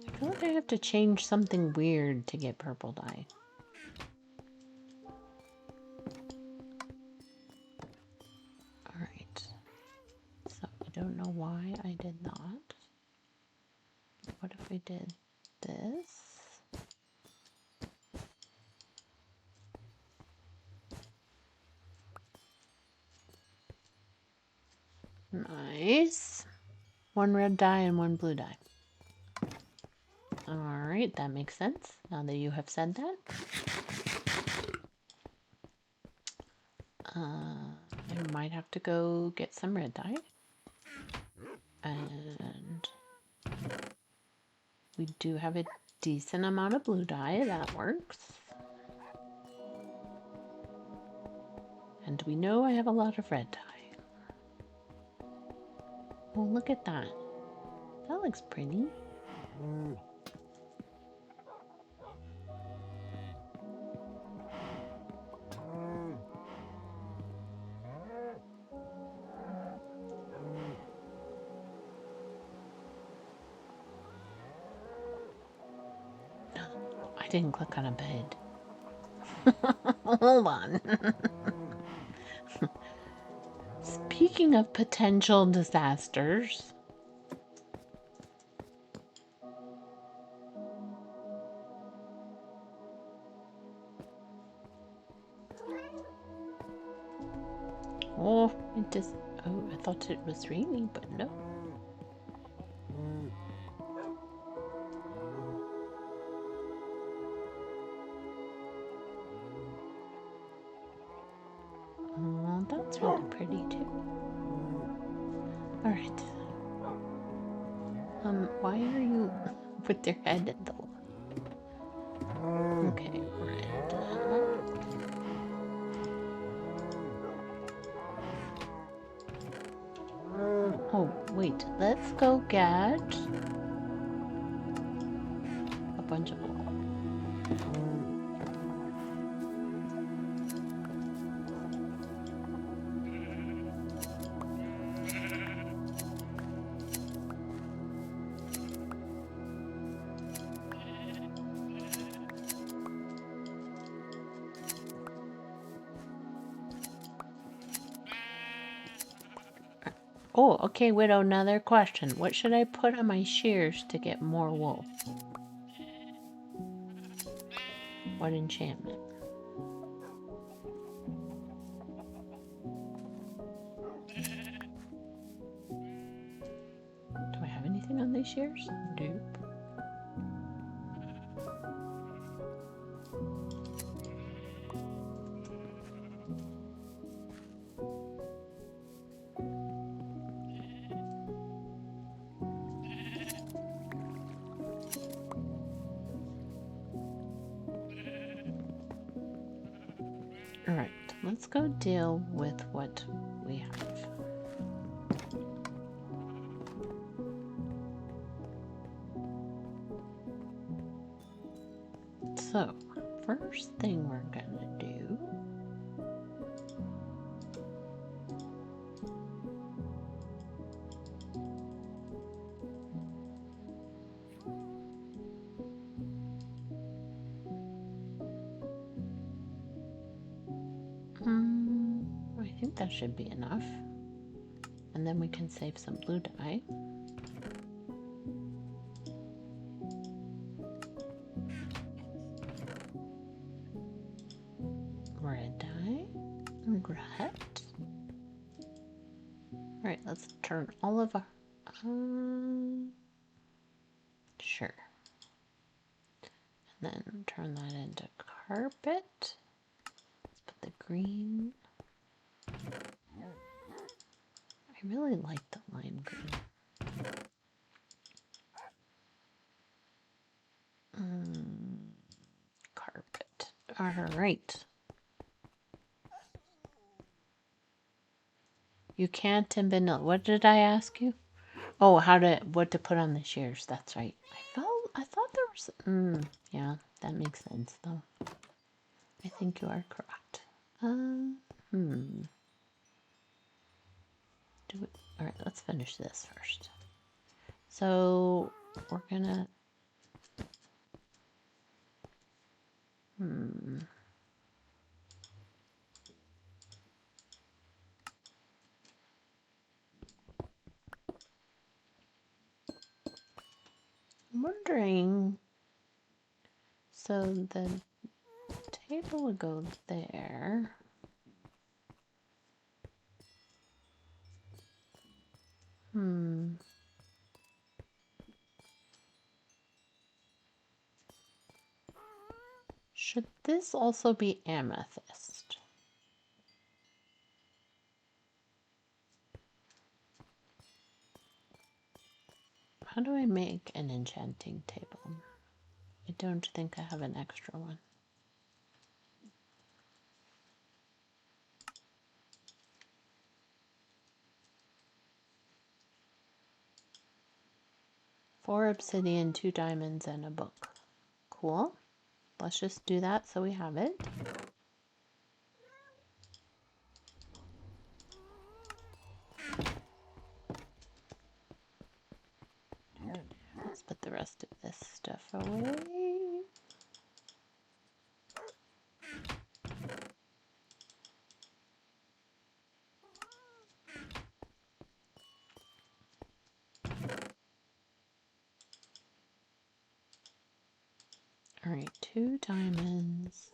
I feel like I have to change something weird to get purple dye. Alright. So I don't know why I did not. What if we did this? Nice. One red dye and one blue dye. Alright, that makes sense. Now that you have said that. I might have to go get some red dye. And we do have a decent amount of blue dye. That works. And we know I have a lot of red dye. Oh, look at that. That looks pretty. I didn't click on a bed. Hold on. Speaking of potential disasters. Oh, it just... Oh, I thought it was raining, but no. Oh, that's really pretty too. Alright. Why are you with your head in the... Okay, red. Oh, wait. Let's go get a bunch of wool. Oh, okay, Widow, another question. What should I put on my shears to get more wool? What enchantment? Do I have anything on these shears? Nope. Alright, let's go deal with what we have. So, first thing we're gonna do I think that should be enough. And then we can save some blue dye. Red dye. Red. Alright, let's turn all of our... sure. And then turn that into carpet. Let's put the green. I really like the lime green. Carpet. Alright. You can't in vanilla. What did I ask you? Oh, what to put on the shears. That's right. I thought there was, yeah, that makes sense though. I think you are correct. All right, let's finish this first. So we're gonna, I'm wondering, so the table would go there. Should this also be amethyst? How do I make an enchanting table? I don't think I have an extra one. Four obsidian, 2 diamonds, and a book. Cool. Let's just do that so we have it. Let's put the rest of this stuff away. All right, 2 diamonds.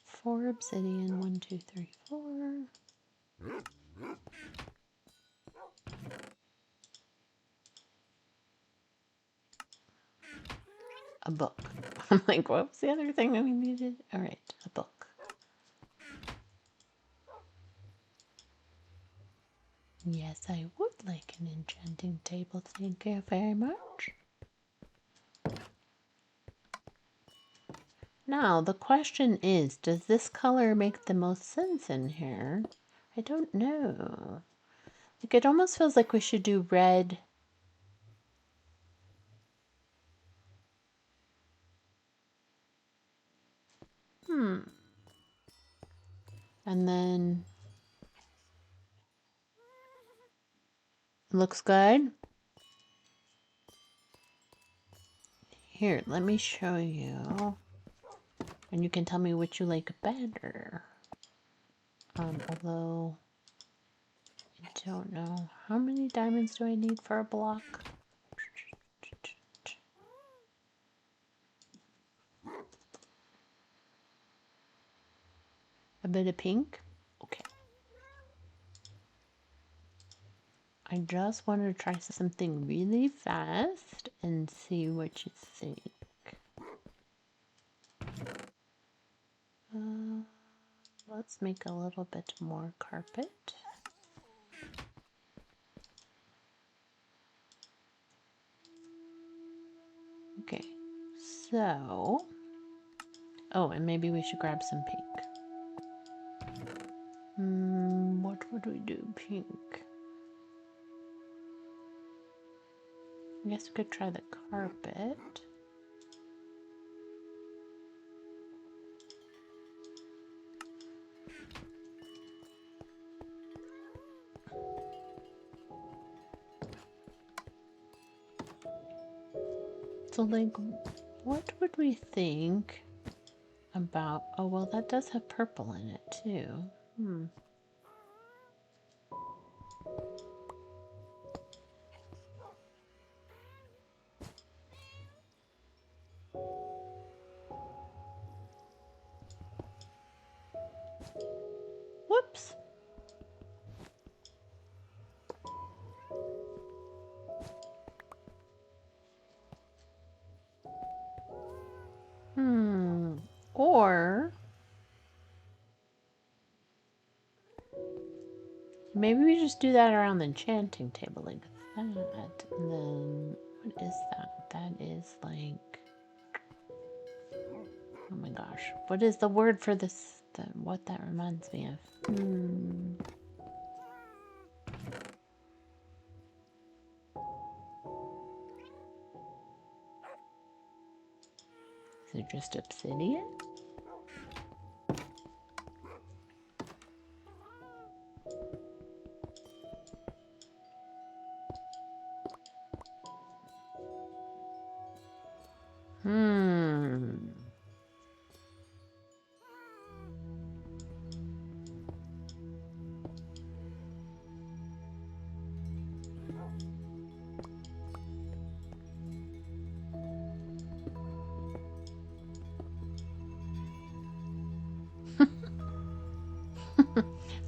4 obsidian, 1, 2, 3, 4. A book. I'm like, what was the other thing that we needed? All right, a book. Yes, I would like an enchanting table. Thank you very much. Now, the question is, does this color make the most sense in here? I don't know. Like, it almost feels like we should do red. And then, looks good. Here, let me show you. And you can tell me which you like better. Although, I don't know. How many diamonds do I need for a block? A bit of pink? Okay. I just wanted to try something really fast and see what you think. Let's make a little bit more carpet. Okay, so... Oh, and maybe we should grab some pink. What would we do? Pink. I guess we could try the carpet. So, like, what would we think about... Oh, well, that does have purple in it, too. Whoops! Or... maybe we just do that around the enchanting table like that. And then, what is that? That is like... oh my gosh. What is the word for this? What that reminds me of? Is it just obsidian?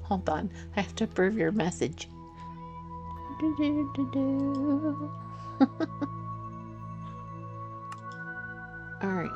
Hold on, I have to approve your message. Alright,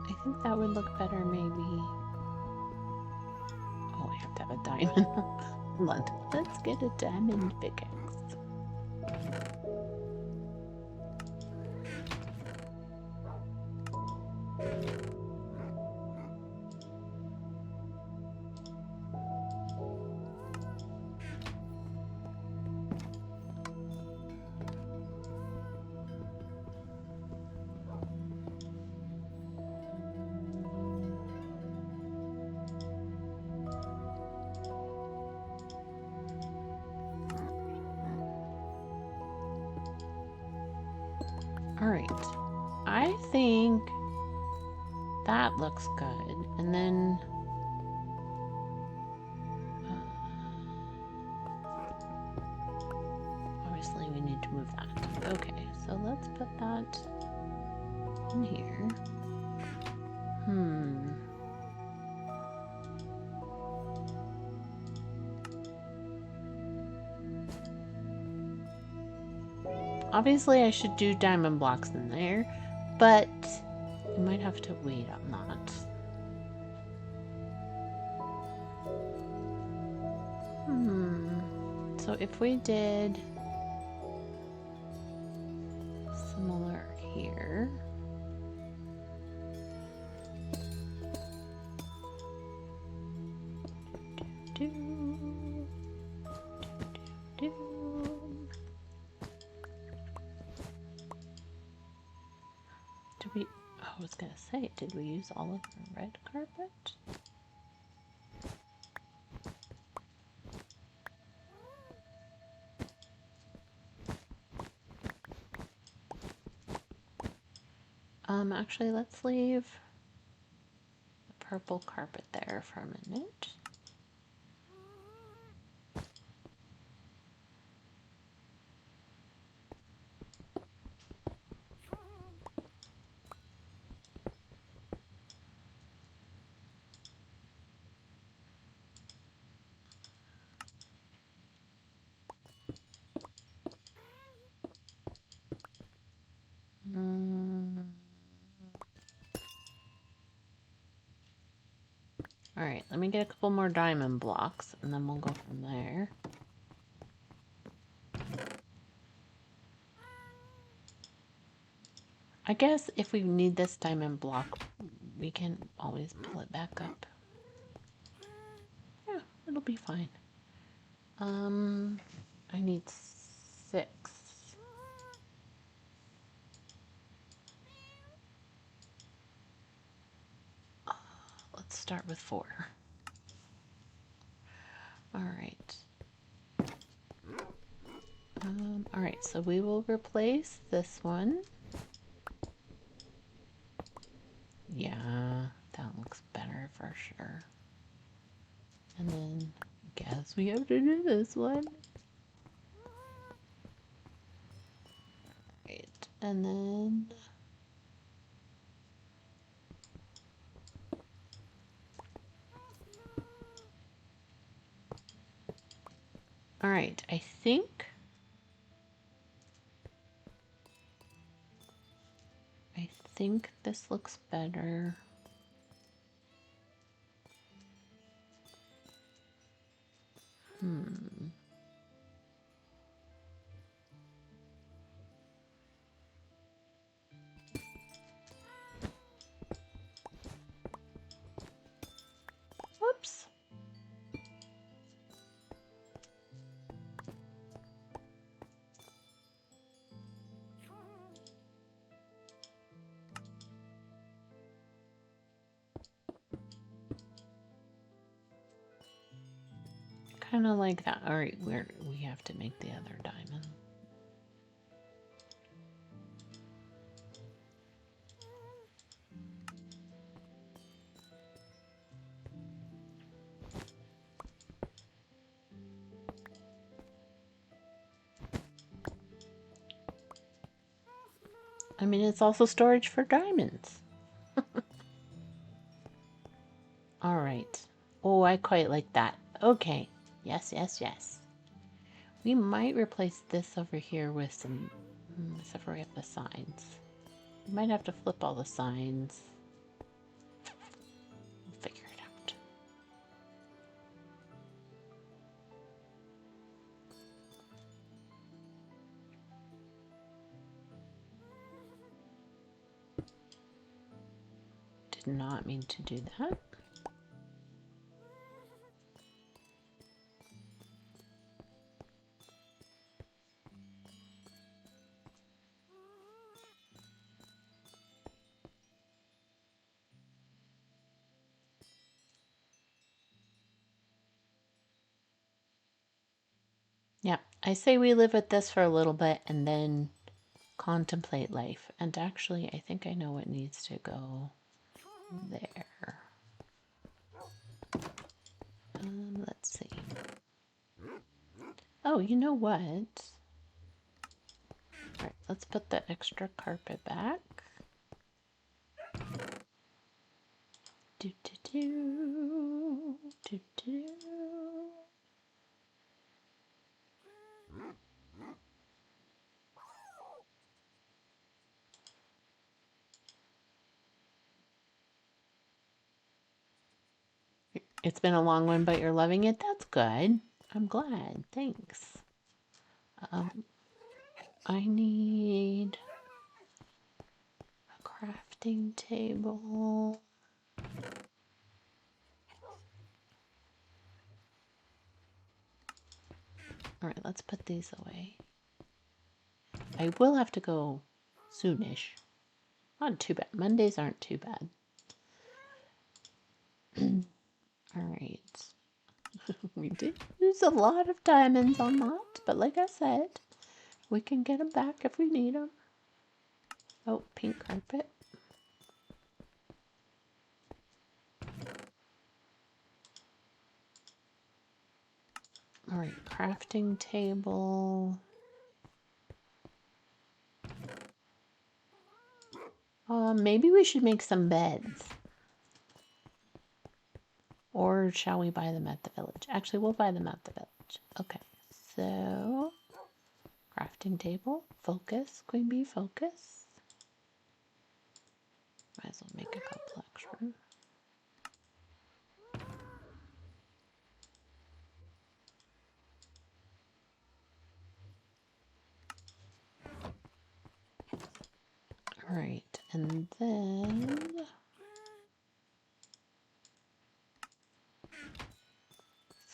I think that would look better maybe. Oh, I have to have a diamond. Hold on, let's get a diamond pickaxe. Alright, I think that looks good. And then... obviously we need to move that. Okay, so let's put that in here. Obviously I should do diamond blocks in there, but I might have to wait on that. So if we did similar here. Did we, I was gonna say, did we use all of the red carpet? Actually, let's leave the purple carpet there for a minute. All right, let me get a couple more diamond blocks, and then we'll go from there. I guess if we need this diamond block, we can always pull it back up. Yeah, it'll be fine. I need 6. Let's start with 4. All right. All right, so we will replace this one. Yeah, that looks better for sure. And then guess we have to do this one. Right, and then all right, I think this looks better. Whoops. Kind of like that. All right, we have to make the other diamond. I mean, it's also storage for diamonds. All right. Oh, I quite like that. Okay. Yes, yes, yes. We might replace this over here with some, except for we have the signs. We might have to flip all the signs. We'll figure it out. Did not mean to do that. Yeah, I say we live with this for a little bit and then contemplate life. And actually, I think I know what needs to go there. Let's see. Oh, you know what? All right, let's put the extra carpet back. Do do do do do. It's been a long one, but you're loving it. That's good. I'm glad. Thanks. I need a crafting table. All right, let's put these away. I will have to go soonish. Not too bad. Mondays aren't too bad. All right. We did use a lot of diamonds on that, but like I said, we can get them back if we need them. Oh, pink carpet. All right, crafting table. Maybe we should make some beds. Or shall we buy them at the village? Actually, we'll buy them at the village. Okay, so crafting table, focus, queen bee, focus. Might as well make a couple extra. All right, and then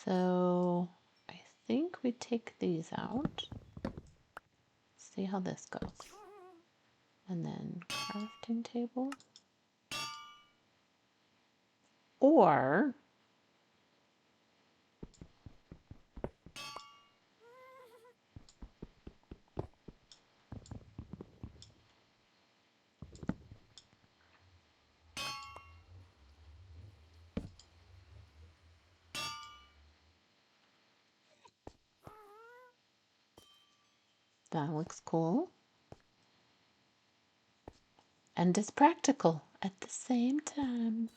so I think we take these out. See how this goes. And then crafting table. Or that looks cool. And it's practical at the same time.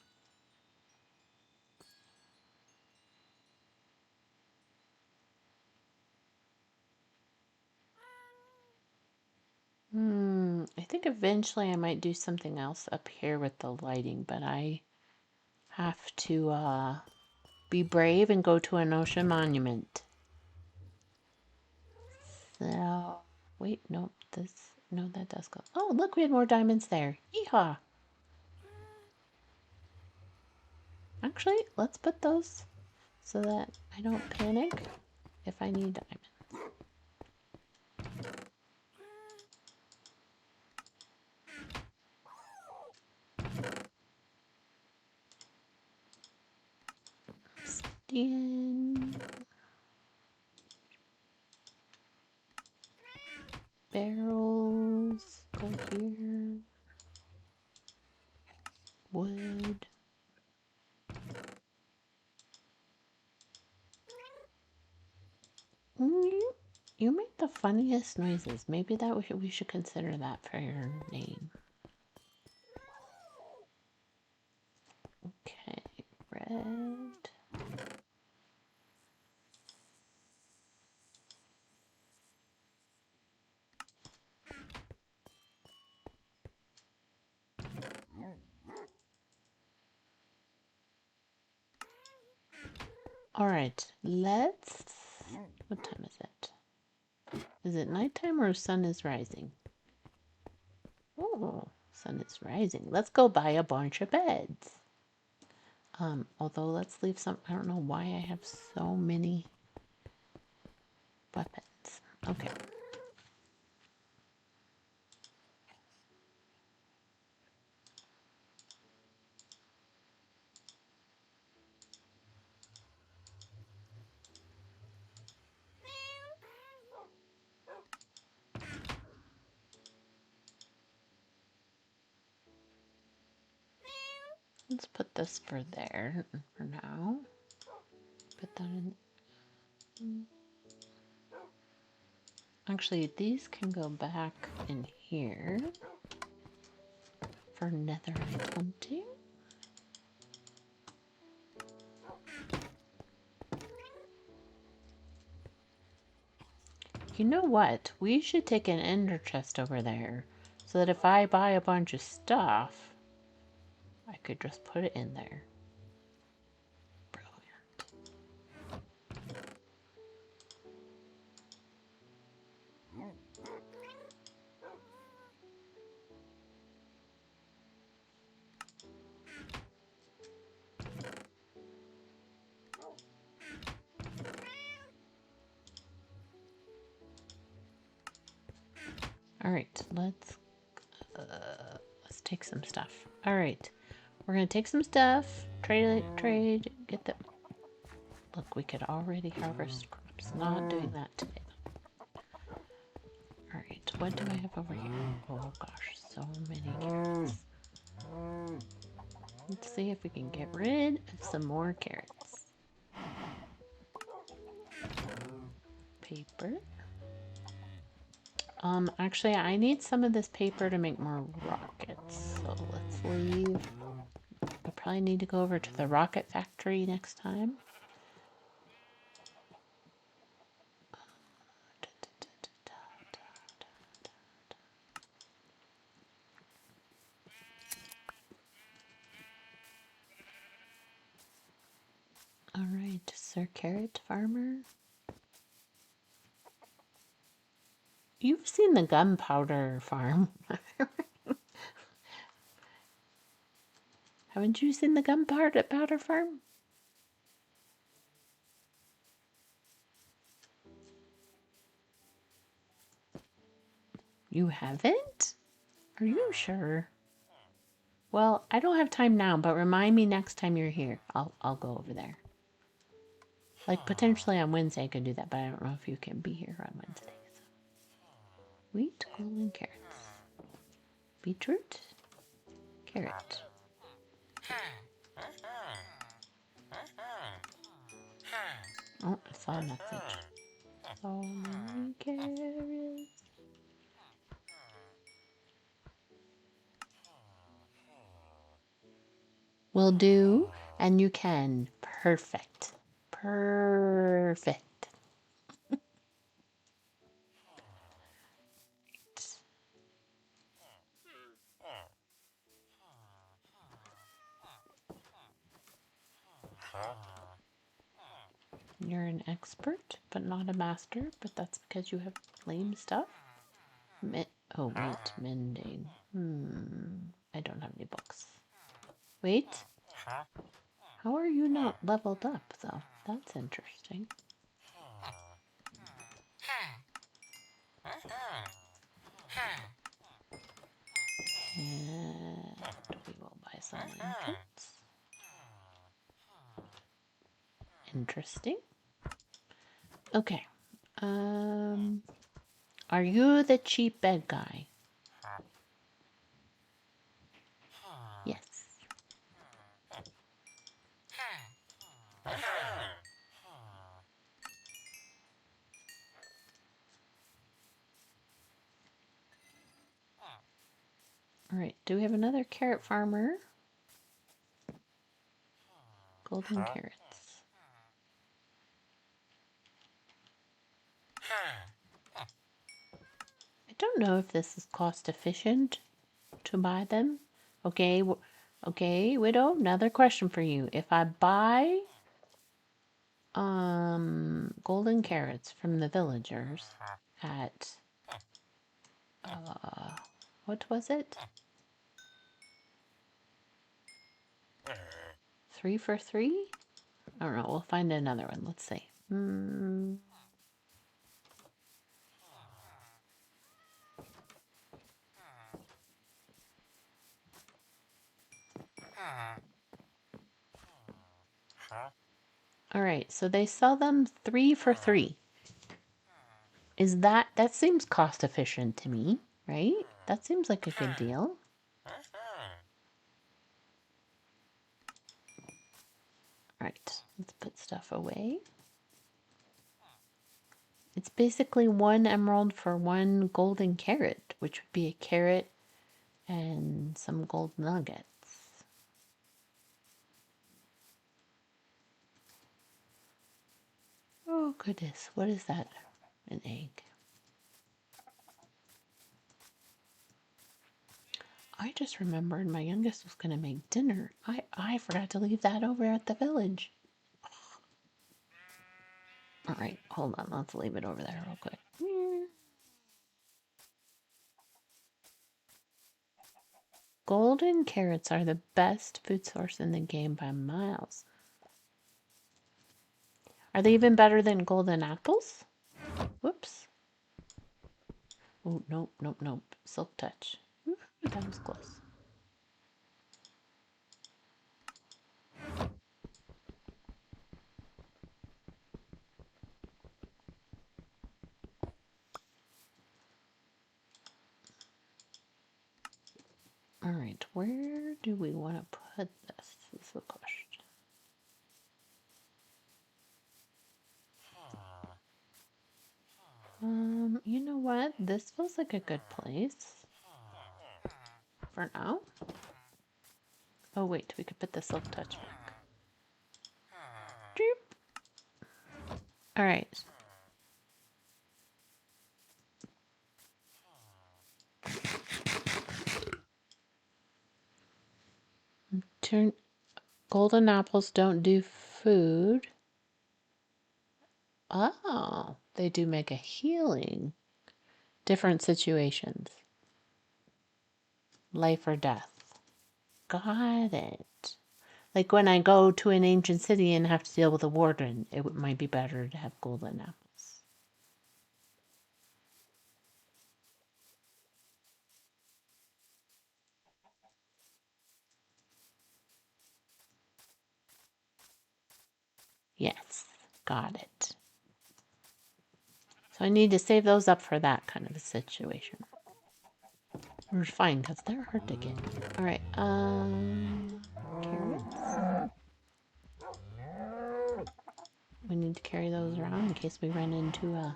I think eventually I might do something else up here with the lighting, but I have to be brave and go to an ocean monument. So, wait, no, that does go. Oh, look, we had more diamonds there. Yeehaw! Actually, let's put those so that I don't panic if I need diamonds. Skin. Barrels. Go here. Wood. You make the funniest noises. Maybe that we should consider that for your name. Okay, red. All right, let's. What time is it? Is it nighttime or sun is rising? Oh, sun is rising. Let's go buy a bunch of beds. Although let's leave some. I don't know why I have so many weapons. Okay. Let's put this for there for now. Put that in. Actually, these can go back in here for netherite hunting. You know what? We should take an ender chest over there so that if I buy a bunch of stuff, I could just put it in there. Brilliant. All right, let's take some stuff. All right, we're gonna take some stuff. Trade. Get the. Look, we could already harvest crops. Not doing that today. All right, what do I have over here? Oh gosh, so many carrots. Let's see if we can get rid of some more carrots. Paper. Actually, I need some of this paper to make more rockets. So let's leave. I probably need to go over to the rocket factory next time. All right, Sir Carrot Farmer. You've seen the gunpowder farm. Haven't you seen the gunpowder farm? You haven't? Are you sure? Well, I don't have time now, but remind me next time you're here. I'll go over there. Like potentially on Wednesday I could do that, but I don't know if you can be here on Wednesday. So. Wheat, golden carrots. Beetroot, carrot. Oh, I saw a message. So many carrots. Will do, and you can. Perfect. Perfect. You're an expert, but not a master, but that's because you have lame stuff. Oh, wait, mending. I don't have any books. Wait. How are you not leveled up, though? That's interesting. And we will buy some lanterns. Interesting. Okay. Are you the cheap bed guy? Yes. All right. Do we have another carrot farmer? Golden carrots. I don't know if this is cost efficient to buy them. Okay, okay, widow, another question for you. If I buy golden carrots from the villagers at what was it? 3 for 3? I don't know, we'll find another one. Let's see. All right, so they sell them 3 for 3. Is that seems cost efficient to me, right? That seems like a good deal. Right, let's put stuff away. It's basically 1 emerald for 1 golden carrot, which would be a carrot and some gold nuggets. Oh goodness, what is that? An egg. I just remembered my youngest was going to make dinner. I forgot to leave that over at the village. All right, hold on. Let's leave it over there real quick. Golden carrots are the best food source in the game by miles. Are they even better than golden apples? Whoops. Oh, nope, nope, nope. Silk touch. Ooh, that was close. All right, where do we want to put this? Is the question. You know what? This feels like a good place for now. Oh wait, we could put the silk touch back. Doop. All right. Golden apples don't do food. Oh, they do make a healing. Different situations. Life or death. got it. Like when I go to an ancient city and have to deal with a warden, might be better to have golden apples. Yes, got it. So I need to save those up for that kind of a situation. We're fine because they're hard to get. All right, carrots. We need to carry those around in case we run into a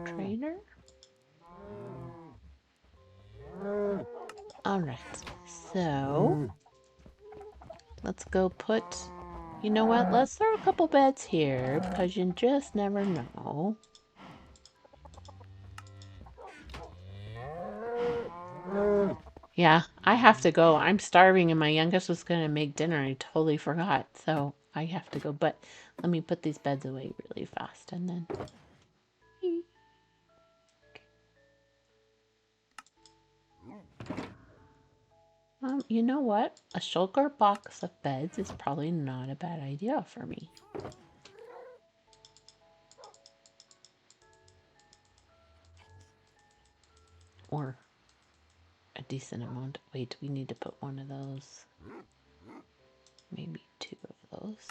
trader. All right, so let's go put. You know what? Let's throw a couple beds here because you just never know. Yeah, I have to go. I'm starving and my youngest was going to make dinner. I totally forgot. So I have to go. But let me put these beds away really fast and then. You know what? A shulker box of beds is probably not a bad idea for me. Or a decent amount. Wait, we need to put one of those. Maybe two of those.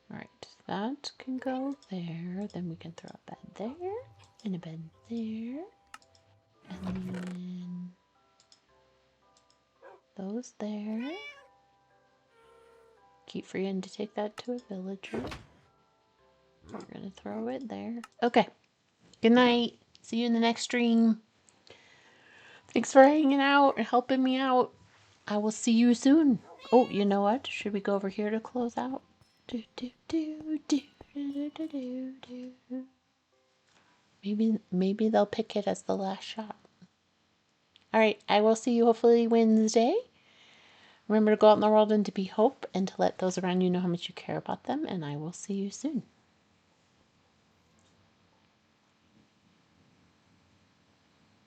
Alright, that can go there. Then we can throw a bed there. And a bed there. And then those there. Keep forgetting to take that to a villager. We're going to throw it there. Okay. Good night. See you in the next stream. Thanks for hanging out and helping me out. I will see you soon. Oh, you know what? Should we go over here to close out? Maybe they'll pick it as the last shot. All right, I will see you hopefully Wednesday. Remember to go out in the world and to be hope and to let those around you know how much you care about them, and I will see you soon.